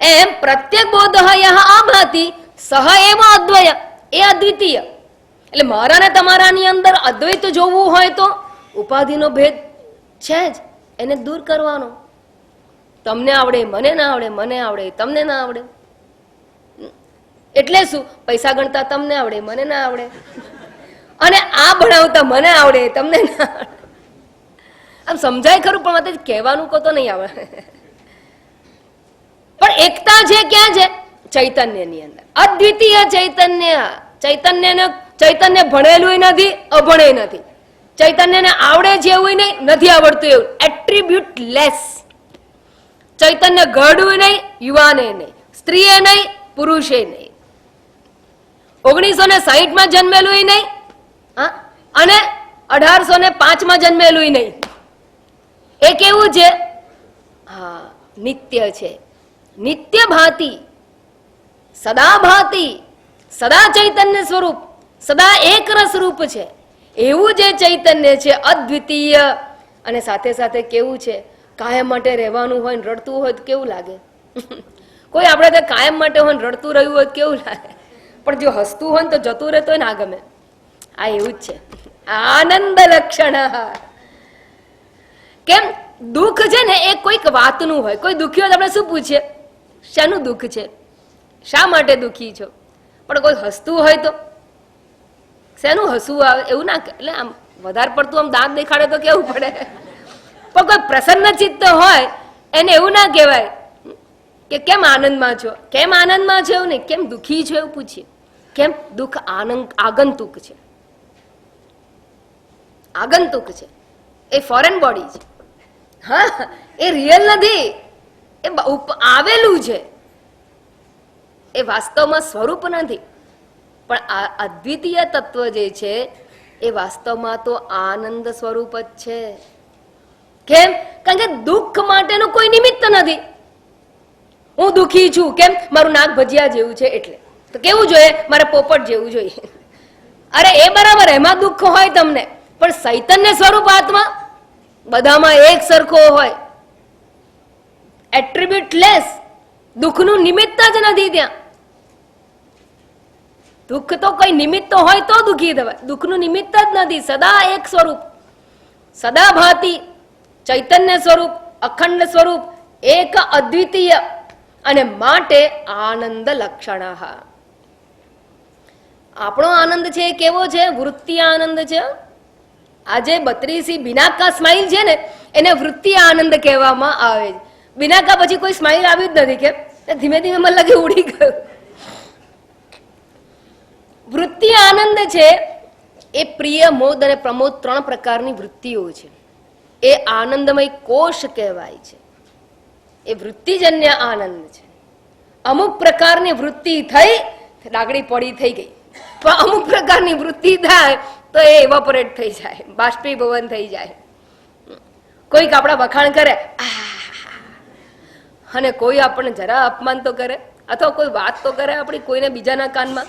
એમ પ્રત્યેક બોધ આભાતી સહ એવ અદ્વય, એ અદ્વિતીય. એટલે મારા ને તમારાની અંદર અદ્વૈત જોવું હોય તો ઉપાધિનો ભેદ છે જ, એને દૂર કરવાનો. તમને આવડે, મને ના આવડે, મને આવડે, તમને ના આવડે. એટલે શું? પૈસા ગણતા તમને આવડે, મને ના આવડે, અને આ ભણાવતા મને આવડે, તમને ના આવડે. આમ સમજાય ખરું, પણ માત્ર કહેવાનું કહો તો નહીં આવડે. પણ એકતા છે ક્યાં છે? ચૈતન્યની અંદર. અદ્વિતીય ચૈતન્ય. ચૈતન્ય ભણેલું નથી, અભણે નથી. ચૈતન્યને આવડે છે એવું નહીં, નથી આવડતું એવું. Attribute less. ચૈતન્ય ઘરડું નહીં, યુવાને નહીં, સ્ત્રીએ નહીં, પુરુષે નહીં. 1960 માં જન્મેલું નહીં, અને 1805 માં જન્મેલું નહીં. એ કેવું છે? હા, નિત્ય છે. નિત્ય ભાતિ, સદા ભાતિ, સદા ચૈતન્ય સ્વરૂપ, સદા એક રસ રૂપ છે. એવું જે ચૈતન્ય છે અદ્વિતીય. અને સાથે સાથે કેવું છે? કાયમ માટે રહેવાનું હોય ને રડતું હોય તો કેવું લાગે? કોઈ આપણે તો કાયમ માટે હોય ને રડતું રહ્યું હોય તો કેવું લાગે? પણ જો હસતું હોય ને તો જતું રહેતો હોય ના ગમે. આ એવું જ છે. આનંદ લક્ષણ. કેમ? દુઃખ છે ને એ કોઈક વાતનું હોય. કોઈ દુઃખી હોય તો આપણે શું પૂછીએ? શાનું દુઃખ છે? શા માટે દુઃખી છો? પણ કોઈ હસતું હોય તો શેનું હસવું આવે? એવું ના. એટલે આમ વધારે પડતું આમ દાંત દેખાડે તો કેવું પડે. પણ કોઈ પ્રસન્ન ચિત્ત હોય એને એવું ના કહેવાય કે કેમ આનંદમાં છો. કેમ આનંદમાં છો એવું નહીં, કેમ દુઃખી છો એવું પૂછીએ. કેમ? દુઃખ આગંતુક છે. આગંતુક છે. એ ફોરેન બોડી છે. હા, એ રિયલ નથી. એ આવેલું છે. એ વાસ્તવમાં સ્વરૂપ નથી. પણ આ અદ્વિતીય તત્વ જે છે એ વાસ્તવમાં તો આનંદ સ્વરૂપ જ છે. કેમ? કારણ કે દુઃખ માટેનું કોઈ નિમિત્ત નથી. હું દુઃખી છું, કેમ? મારું નાક ભજીયા જેવું છે એટલે. તો કેવું જોઈએ? મારે પોપટ જેવું જોઈએ. અરે એ બરાબર, એમાં દુઃખ હોય તમને, પણ ચૈતન્ય સ્વરૂપ આત્મા બધામાં એક સરખો હોય. Attribute less. દુઃખનું નિમિત્ત જ નથી ત્યાં. દુઃખ તો કઈ નિમિત્ત હોય તો દુઃખી થવાય. દુઃખનું નિમિત્ત જ નથી. સદા એક સ્વરૂપ, સદા ભાતિ, ચૈતન્ય સ્વરૂપ, અખંડ સ્વરૂપ, એક અદ્વિતીય, અને માટે આનંદ લક્ષણ. આપણો આનંદ છે એ કેવો છે? વૃત્તિ આનંદ છે. આજે 32 બિનાકા સ્માઇલ છે ને એને વૃત્તિ આનંદ કહેવામાં આવે છે. બિનાકા પછી કોઈ સ્માઇલ આવી જ નથી. કેમ? ધીમે ધીમે મને લાગે ઉડી ગયું. વૃત્તિ આનંદ છે એ પ્રિય, મોદ અને પ્રમોદ 3 પ્રકારની વૃત્તિઓ છે. એ આનંદમય કોષ કહેવાય છે. એ વૃત્તિજન્ય આનંદ છે. અમુક પ્રકારની વૃત્તિ થઈ, લાગણી પડી થઈ ગઈ. પણ અમુક પ્રકારની વૃત્તિ થાય તો એ એવાપોરેટ થઈ જાય, બાષ્પીભવન થઈ જાય. કોઈક આપણા વખાણ કરે અને કોઈ આપણને જરા અપમાન તો કરે, અથવા કોઈ વાત તો કરે આપણી કોઈને બીજાના કાનમાં,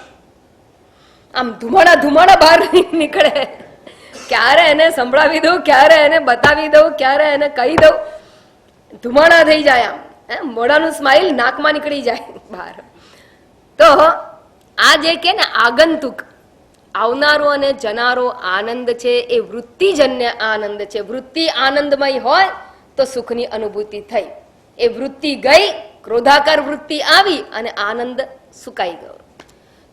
આમ ધુમાડા બહાર નીકળે. ક્યારે એને સંભળાવી દઉં, ક્યારે એને બતાવી દઉં, ક્યારે એને કહી દઉં, ધુમાડા થઈ જાય. આમ મોઢાનું સ્માઇલ નાકમાં નીકળી જાય બહાર. તો આ જે કે ને આગંતુક, આવનારો અને જનારો આનંદ છે એ વૃત્તિજન્ય આનંદ છે. વૃત્તિ આનંદમય હોય તો સુખની અનુભૂતિ થઈ. એ વૃત્તિ ગઈ, ક્રોધાકાર વૃત્તિ આવી અને આનંદ સુકાઈ ગયો.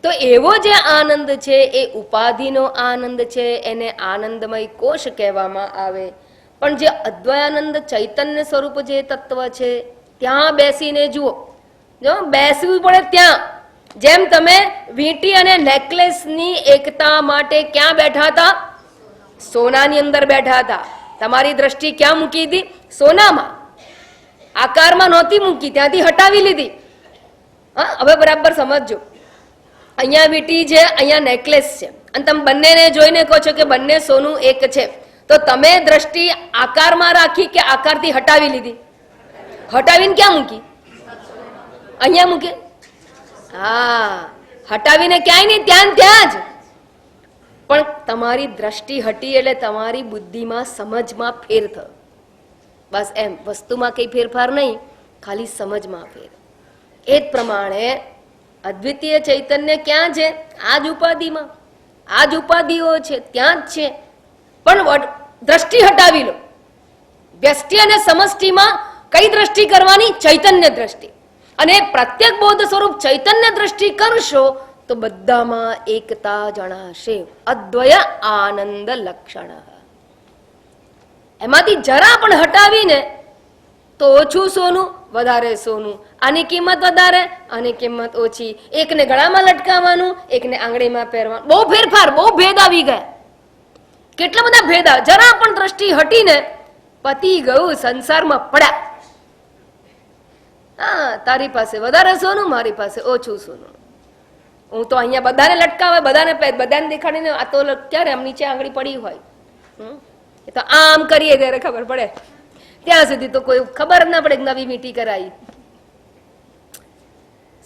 તો એવો જે આનંદ છે એ ઉપાધિનો આનંદ છે, એને આનંદમય કોષ કહેવામાં આવે. પણ જે અદ્વયાનંદ ચૈતન્ય સ્વરૂપ જે તત્વ છે ત્યાં બેસીને જુઓ. જો બેસવું પડે ત્યાં. જેમ તમે વીંટી અને નેકલેસની એકતા માટે ક્યાં બેઠા હતા? સોનાની અંદર બેઠા હતા. તમારી દ્રષ્ટિ ક્યાં મૂકી હતી? સોનામાં. આકારમાં નહોતી મૂકી, ત્યાંથી હટાવી લીધી. હા, હવે બરાબર સમજજો. અહીંયા વીંટી છે, અહીંયા નેકલેસ છે, અને તમે બંનેને જોઈને કહો છો કે બંને સોનું એક છે, તો તમે દ્રષ્ટિ આકારમાં રાખી કે આકારથી હટાવી લીધી? હટાવીને ક્યાં મૂકી? અહીંયા મૂકે. હા, હટાવીને ક્યાંય નહીં, ત્યાં ત્યાં જ. પણ તમારી દ્રષ્ટિ હટી એટલે તમારી બુદ્ધિમાં, સમજમાં ફેર થયો. બસ એમ, વસ્તુમાં કઈ ફેરફાર નહીં, ખાલી સમજમાં ફેર. એ જ પ્રમાણે અદ્વિતીય ચૈતન્ય ક્યાં છે? આ જ ઉપાધિમાં. આ જ ઉપાધિઓ છે, ત્યાં જ છે. પણ દ્રષ્ટિ હટાવી લો. વ્યષ્ટિ અને સમષ્ટિમાં કઈ દ્રષ્ટિ કરવાની? ચૈતન્ય દ્રષ્ટિ. અને પ્રત્યેક બોધ સ્વરૂપ ચૈતન્ય દ્રષ્ટિ કરશો તો બધામાં એકતા જણાશે. અદ્વય આનંદ લક્ષણ. એમાંથી જરા પણ હટાવીને તો ઓછું સોનું, વધારે સોનું, આની કિંમત વધારે, આની કિંમત ઓછી, એકને ગળામાં લટકાવવાનું, એકને આંગળીમાં પહેરવાનું, બહુ ફેરફાર, બહુ ભેદ આવી ગયા. કેટલા બધા ભેદ આવે. જરા પણ દ્રષ્ટિ હટીને પતી ગયું, સંસારમાં પડ્યા. હા, તારી પાસે વધારે સોનું, મારી પાસે ઓછું સોનું. હું તો અહીંયા બધાને લટકાવે, બધાને દેખાડીને આ તો ક્યારે આમ નીચે આંગળી પડી હોય, એ તો આમ કરીએ ત્યારે ખબર પડે. ત્યાં સુધી તો કોઈ ખબર ના પડે નવી મીઠી કરાઈ.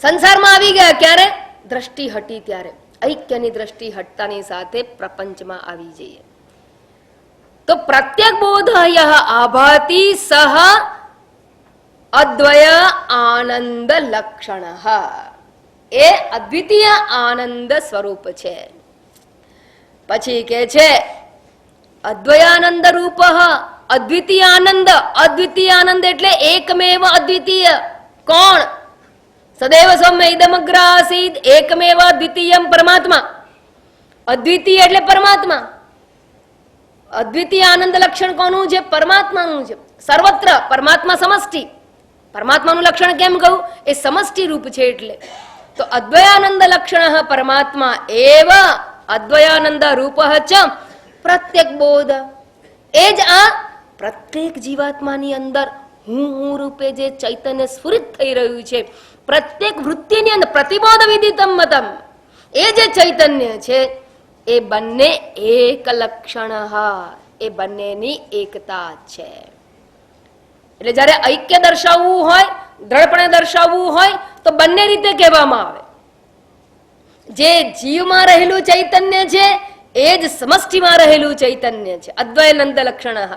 સંસારમાં આવી ગયા ક્યારે? દ્રષ્ટિ હટી ત્યારે. ઐક્યની દ્રષ્ટિ હટતાની સાથે પ્રપંચમાં આવી જઈએ તો પ્રત્યેક બોધ આભાતી સહ અદ્વય આનંદ લક્ષણ, એ અદ્વિતીય આનંદ સ્વરૂપ છે. પછી કે છે અદ્વયાનંદ રૂપ, અદ્વિતીય આનંદ. અદ્વિતીય આનંદ એટલે એકમેવ અદ્વિતીય. કોણ? સદૈવ સૌમ્ય ઇદમગ્ર આસીદ એકમેવ અદ્વિતીયમ પરમાત્મા. અદ્વિતીય એટલે પરમાત્મા. અદ્વિતીય આનંદ લક્ષણ કોનું છે? પરમાત્માનું છે. સર્વત્ર પરમાત્મા સમષ્ટિ. પરમાત્માનું લક્ષણ કેમ કહું? એ સમષ્ટિ રૂપ છે એટલે. તો અદ્વયાનંદ લક્ષણ પરમાત્મા એવ અદ્વયાનંદ રૂપ ચ પ્રત્યેક બોધ. એ જ આ પ્રત્યેક જીવાત્માની અંદર હું રૂપે જે ચૈતન્ય સ્ફુરિત થઈ રહ્યું છે, પ્રત્યેક વૃત્તિની અંદર પ્રતિબોધ વિદિતમ મતમ, એ જે ચૈતન્ય છે એ બંને એક લક્ષણ, એ બંનેની એકતા છે. એટલે જયારે ઐક્ય દર્શાવવું હોય, દ્રઢપણે દર્શાવવું હોય તો બંને રીતે કહેવામાં આવે. જે જીવમાં રહેલું ચૈતન્ય છે એ જ સમષ્ટિમાં રહેલું ચૈતન્ય છે, અદ્વયાનંદ લક્ષણ.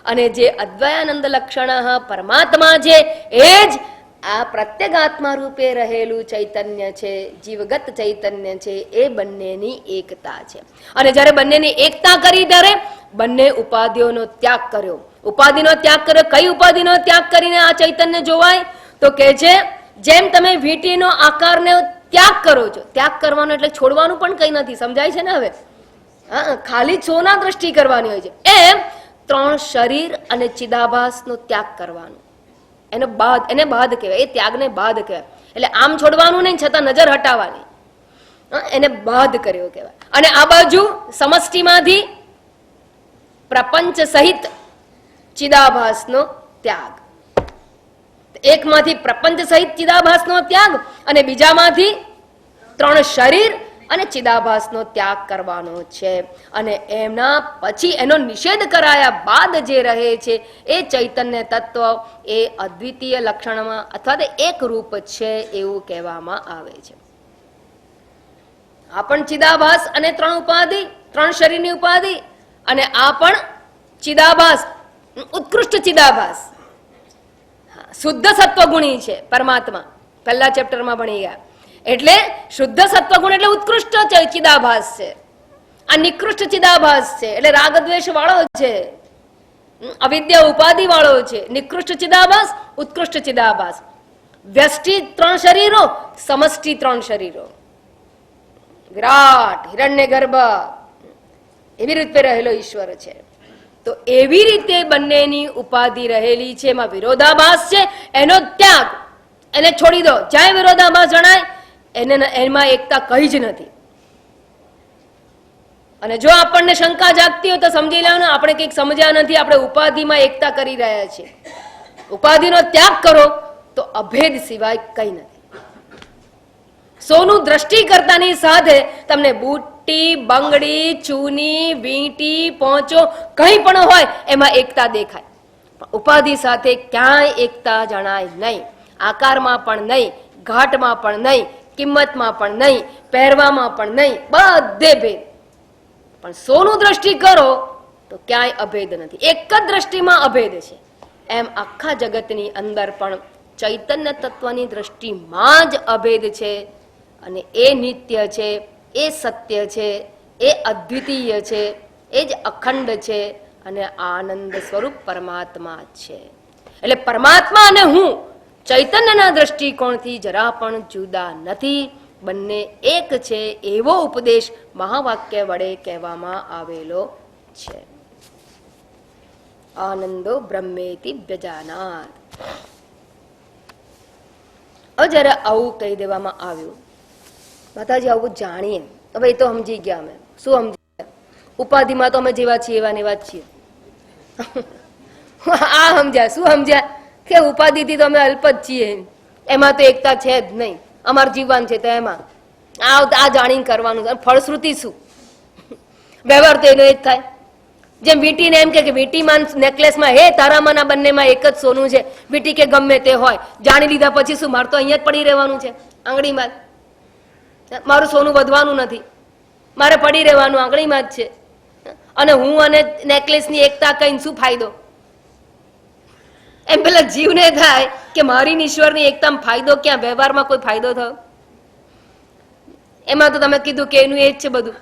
અને જે અદ્વયાનંદ લક્ષણ પરમાત્મા છે એ જ આ પ્રત્યેગાત્મા રૂપે રહેલું ચૈતન્ય છે, જીવગત ચૈતન્ય છે. એ બંનેની એકતા છે. અને જ્યારે બંનેની એકતા કરી ત્યારે બંને ઉપાધિઓનો ત્યાગ કર્યો. ઉપાધિનો ત્યાગ કર્યો. કઈ ઉપાધિનો ત્યાગ કરીને આ ચૈતન્ય જોવાય? તો કે છે જેમ તમે વીંટીનો આકારને ત્યાગ કરો છો, ત્યાગ કરવાનો એટલે છોડવાનું પણ કઈ નથી, સમજાય છે ને હવે? હા, ખાલી સોના દ્રષ્ટિ કરવાની હોય છે. એમ ત્રણ શરીર અને ચિદાભાસનો ત્યાગ કરવાનો, એને બાદ કહેવાય. એ ત્યાગને બાદ કહેવાય. એટલે આમ છોડવાનું નહીં, છતાં નજર હટાવવાની, એને બાદ કર્યો કહેવાય. અને આ બાજુ સમષ્ટિમાંથી પ્રપંચ સહિત ચિદાભાસનો ત્યાગ. એકમાંથી પ્રપંચ સહિત ચિદાભાસનો ત્યાગ અને બીજામાંથી ત્રણ શરીર અને ચિદાભાસનો ત્યાગ કરવાનો છે. અને એમના પછી એનો નિષેધ કરાયા બાદ જે રહે છે એ ચૈતન્ય તત્વ એ અદ્વિતીય લક્ષણમાં અથવા તો એક રૂપ છે એવું કહેવામાં આવે છે. આ પણ ચિદાભાસ અને ત્રણ ઉપાધિ, ત્રણ શરીરની ઉપાધિ, અને આ પણ ચિદાભાસ, ઉત્કૃષ્ટ ચિદાભાસ, શુદ્ધ સત્વગુણી છે પરમાત્મા. પહેલા ચેપ્ટરમાં ભણી ગયા. એટલે શુદ્ધ સત્વગુણ એટલે ઉત્કૃષ્ટ ચિદાભાસ છે. આ નિકૃષ્ટ ચિદાભાસ છે એટલે રાગ દ્વેષ વાળો છે, અવિદ્યા ઉપાધિ વાળો છે. નિકૃષ્ટ ચિદાભાસ, ઉત્કૃષ્ટ ચિદાભાસ. વ્યષ્ટિ ત્રણ શરીરો, સમષ્ટિ ત્રણ શરીરો. વિરાટ હિરણ્ય ગર્ભ એવી રીતે રહેલો ઈશ્વર છે. તો એવી રીતે બંનેની ઉપાધિ રહેલી છે. એમાં વિરોધાભાસ છે, એનો ત્યાગ, એને છોડી દો. જ્યાં વિરોધાભાસ જણાય એમાં એકતા કઈ જ નથી. અને જો આપણને શંકા જાગતી હોય તો સમજી લેવાનું આપણે કંઈક સમજ્યા નથી, આપણે ઉપાધિમાં એકતા કરી રહ્યા છીએ. ઉપાધિનો ત્યાગ કરો તો અભેદ સિવાય કઈ નથી. સોનું દ્રષ્ટિ કરતાની સાથે તમને બુટ્ટી, બંગડી, ચૂની, વીંટી, પોંચો કંઈ પણ હોય એમાં એકતા દેખાય. ઉપાધિ સાથે ક્યાંય એકતા જણાય નહીં. આકારમાં પણ નહીં, ઘાટમાં પણ નહીં, કિંમતમાં પણ નહીં, પહેરવામાં પણ નહીં, બધે ભેદ. પણ સોનું દ્રષ્ટિ કરો તો ક્યાંય અભેદ નથી, એક જ દ્રષ્ટિમાં અભેદ છે. એમ આખા જગતની અંદર પણ ચૈતન્ય તત્વની દ્રષ્ટિમાં જ અભેદ છે. અને એ નિત્ય છે, એ સત્ય છે, એ અદ્વિતીય છે, એ જ અખંડ છે અને આનંદ સ્વરૂપ પરમાત્મા છે. એટલે પરમાત્મા અને હું ચૈતન્યના દ્રષ્ટિકોણથી જરા પણ જુદા નથી, બંને એક છે એવો ઉપદેશ મહાવાક્ય વડે કહેવામાં આવેલો છે. આનંદો બ્રહ્મેતિ વ્યજાનાત. જયારે આવું કહી દેવામાં આવ્યું, માતાજી આવું જાણીએ, હવે એ તો સમજી ગયા. અમે શું સમજી? ઉપાધિમાં તો અમે જેવા છીએ એવા ને એવા જ છીએ. આ સમજ્યા? શું સમજ્યા? કે ઉપાધિથી તો અમે અલ્પ જ છીએ, એમાં તો એકતા છે જ નહીં. અમારું જીવન છે તો એમાં આ જાણીને કરવાનું. ફળશ્રુતિ શું? વ્યવહાર તો એનો એ જ થાય. જેમ વીંટીને એમ કે વીંટીમાં નેકલેસમાં હે તારામાં ના બંનેમાં એક જ સોનું છે, વીંટી કે ગમે તે હોય, જાણી લીધા પછી શું મારે તો અહીંયા જ પડી રહેવાનું છે આંગળીમાં. મારું સોનું વધવાનું નથી, મારે પડી રહેવાનું આંગળીમાં જ છે. અને હું અને નેકલેસની એકતા કઈ શું ફાયદો? એમ પેલા જીવને થાય કે મારી ઈશ્વરની એકતામાં ફાયદો ક્યાં? વ્યવહારમાં કોઈ ફાયદો થયો? એમાં તો તમે કીધું કે એનું એ જ છે બધું,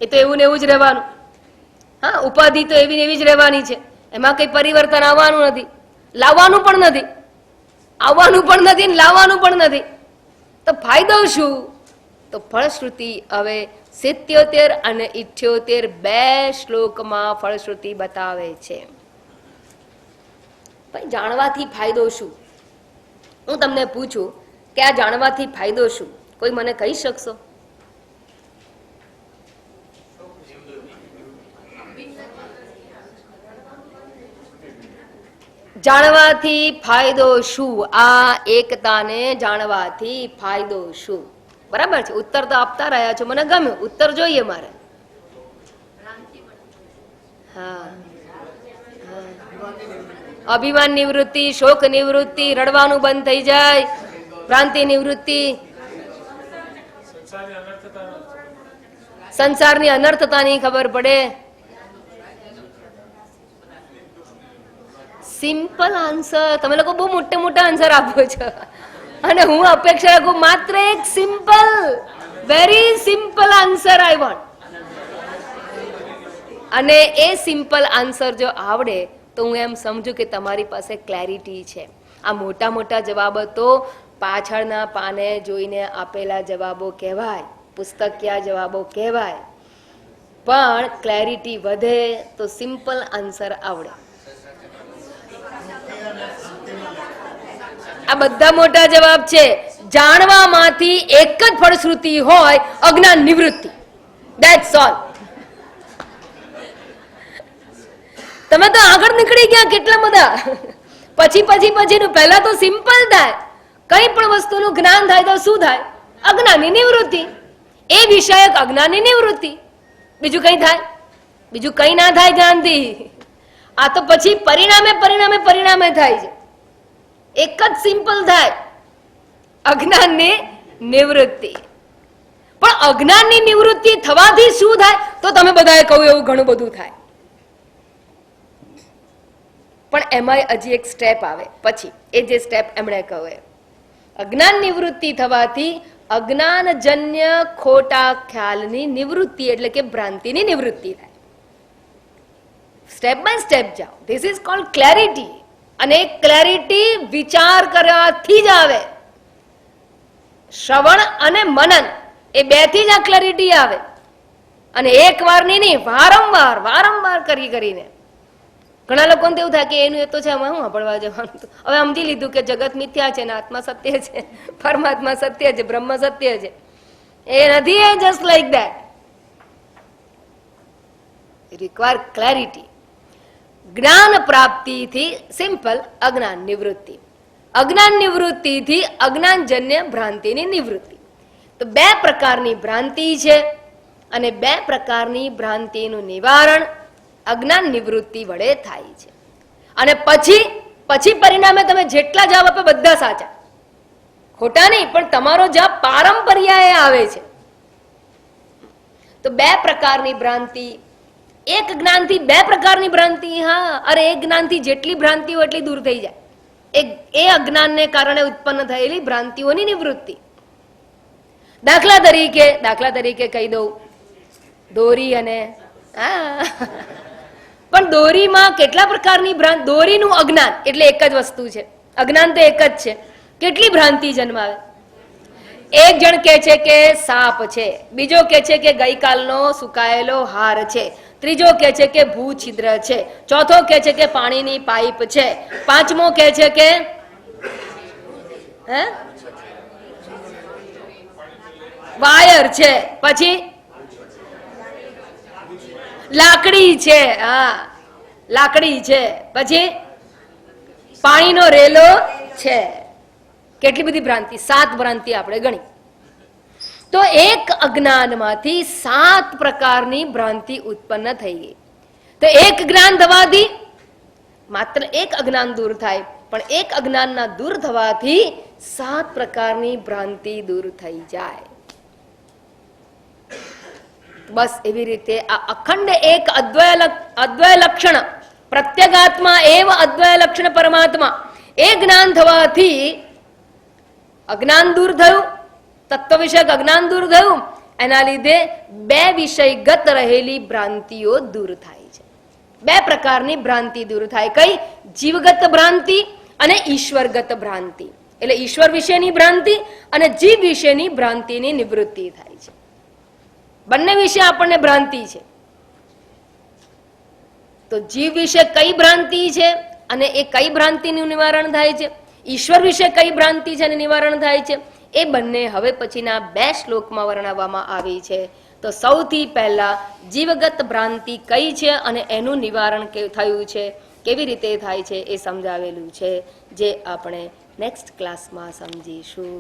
એ તો એવું ને એવું જ રહેવાનું. હા, ઉપાધિ તો એવી ને એવી જ રહેવાની છે, એમાં કઈ પરિવર્તન આવવાનું નથી, લાવવાનું પણ નથી, આવવાનું પણ નથી, લાવવાનું પણ નથી. તો ફાયદો શું? તો ફળશ્રુતિ હવે 77 અને 78 બે શ્લોકમાં ફળશ્રુતિ બતાવે છે. જાણવાથી ફાયદો શું? હું તમને પૂછું કે આ જાણવાથી ફાયદો શું? કોઈ મને કહી શકશો? જાણવાથી ફાયદો શું? આ એકતાને જાણવાથી ફાયદો શું? બરાબર છે, ઉત્તર તો આપતા રહ્યા છો, મને ગમ્યું. ઉત્તર જોઈએ મારે. હા, અભિમાન નિવૃત્તિ, શોક નિવૃત્તિ, રડવાનું બંધ થઈ જાય, ભ્રાંતિ નિવૃત્તિ, સંસારની અનર્થતાની ખબર પડે. Simple answer. તમે લોકો બહુ મોટા મોટા આન્સર આપો છો અને હું અપેક્ષા રાખું માત્ર એક simple, very simple answer I want. અને એ સિમ્પલ આન્સર જો આવડે તો હું એમ સમજુ કે તમારી પાસે ક્લેરિટી છે. આ મોટા મોટા જવાબો તો પાછળના પાને જોઈને આપેલા જવાબો કહેવાય, પુસ્તકીય જવાબો કહેવાય. પણ ક્લેરિટી વધે તો સિમ્પલ આન્સર આવડે. આ બધા મોટા જવાબ છે. જાણવામાંથી એક જ ફળશ્રુતિ હોય, અજ્ઞાન નિવૃત્તિ. That's all. તમે તો આગળ નીકળી ગયા કેટલા બધા. પછીનું પહેલા તો સિમ્પલ થાય. કઈ પણ વસ્તુનું જ્ઞાન થાય તો શું થાય? અજ્ઞાનની નિવૃત્તિ. એ વિષયક અજ્ઞાનની નિવૃત્તિ. બીજું કઈ થાય? બીજું કઈ ના થાય જ્ઞાનથી. આ તો પછી પરિણામે થાય છે. એક જ સિમ્પલ થાય, અજ્ઞાનની નિવૃત્તિ. પણ અજ્ઞાનની નિવૃત્તિ થવાથી શું થાય? તો તમે બધાએ કહ્યું એવું ઘણું બધું થાય. પણ એમાં હજી એક સ્ટેપ આવે પછી. એ જે સ્ટેપ એમણે કહ્યું, અજ્ઞાન નિવૃત્તિ થવાથી અજ્ઞાનજન્ય ખોટા ખ્યાલની નિવૃત્તિ એટલે કે ભ્રાંતિની નિવૃત્તિ થાય. સ્ટેપ બાય સ્ટેપ જાઓ. This is called clarity. અને ક્લેરિટી વિચાર કરવાથી જ આવે. શ્રવણ અને મનન એ બે થી જ આ ક્લેરિટી આવે. અને એક વાર નહીં, વારંવાર કરીને. ઘણા લોકોને એવું થાય કે એનું એ તો છે, હું સાંભળવા જવાનું. હવે સમજી લીધું કે જગત મિથ્યા છે ને આત્મા સત્ય છે, પરમાત્મા સત્ય છે, બ્રહ્મ સત્ય છે. એ નથી, એ just like that. Require clarity. જ્ઞાન પ્રાપ્તિથી સિમ્પલ અજ્ઞાન નિવૃત્તિ, અજ્ઞાન નિવૃત્તિથી અજ્ઞાનજન્ય ભ્રાંતિની નિવૃત્તિ. તો બે પ્રકારની ભ્રાંતિ છે અને બે પ્રકારની ભ્રાંતિનું નિવારણ અજ્ઞાન નિવૃત્તિ વડે થાય છે. અને પછી પરિણામે તમે જેટલા જવાબ આપે બધા સાચા, ખોટા નહીં, પણ તમારો જવાબ પારંપર્યાએ આવે છે. તો બે પ્રકારની ભ્રાંતિ, એક જ્ઞાનથી બે પ્રકારની ભ્રાંતિ, હા, અરે એક જ્ઞાનથી જેટલી ભ્રાંતિઓ એટલી દૂર થઈ જાય. એ અજ્ઞાનને કારણે ઉત્પન્ન થયેલી ભ્રાંતિઓની નિવૃત્તિ. દાખલા તરીકે કહી દઉં, દોરી અને પણ દોરીમાં કેટલા પ્રકારની ભ્રાંતિ, દોરીનું અજ્ઞાન એટલે એક જ વસ્તુ છે, અજ્ઞાન તો એક જ છે. કેટલી ભ્રાંતિ જન્માવે. એક જણ કહે છે કે સાપ છે, બીજો કહે છે કે ગઈકાલનો સુકાયેલો હાર છે, ત્રીજો કહે છે કે ભૂ છિદ્ર છે, ચોથો કહે છે કે પાણીની પાઇપ છે, પાંચમો કહે છે કે વાયર છે, પછી લાકડી છે, હા લાકડી છે, પછી પાણીનો રેલો છે. કેટલી બધી ભ્રાંતિ, 7 ભ્રાંતિ આપણે ગણી. તો એક અજ્ઞાનમાંથી 7 પ્રકારની ભ્રાંતિ ઉત્પન્ન થઈ ગઈ. તો એક જ્ઞાન થવાથી માત્ર એક અજ્ઞાન દૂર થાય, પણ એક અજ્ઞાનના દૂર થવાથી 7 પ્રકારની ભ્રાંતિ દૂર થઈ જાય. બસ એવી રીતે આ અખંડ એક અદ્વય લક્ષણ પ્રત્યેગાત્મા એવ અદ્વય લક્ષણ પરમાત્મા એ જ્ઞાન થવાથી અજ્ઞાન દૂર થયું, તત્વ વિષયક અજ્ઞાન દૂર થયું. એના લીધે બે વિષયગત રહેલી ભ્રાંતિઓ દૂર થાય છે. બે પ્રકારની ભ્રાંતિ દૂર થાય. કઈ? જીવગત ભ્રાંતિ અને ઈશ્વરગત ભ્રાંતિ. એટલે ઈશ્વર વિશેની ભ્રાંતિ અને જીવ વિશેની ભ્રાંતિની નિવૃત્તિ થાય છે. બંને વિશે આપણને ભ્રાંતિ છે. તો જીવ વિશે કઈ ભ્રાંતિ છે અને એ કઈ ભ્રાંતિનું નિવારણ થાય છે, ઈશ્વર વિશે કઈ ભ્રાંતિ છે અને નિવારણ થાય છે, એ બંને હવે પછીના 2 શ્લોકમાં વર્ણવવામાં આવી છે. તો સૌથી પહેલા જીવગત ભ્રાંતિ કઈ છે અને એનું નિવારણ થયું છે, કેવી રીતે થાય છે એ સમજાવેલું છે, જે આપણે નેક્સ્ટ ક્લાસમાં સમજીશું.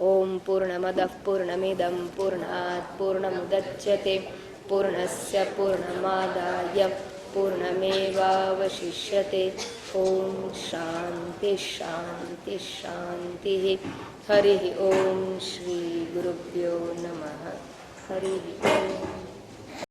ઓમ પૂર્ણમદ પૂર્ણમિદમ પૂર્ણાત પૂર્ણમુદચ્યતે પૂર્ણસ્ય પૂર્ણમાદાય પૂર્ણમેવાવશિષ્યતે. ઓમ શાંતિ શાંતિ શાંતિ. હરિ ઓમ શ્રી ગુરુભ્યો નમઃ. હરિ ઓમ.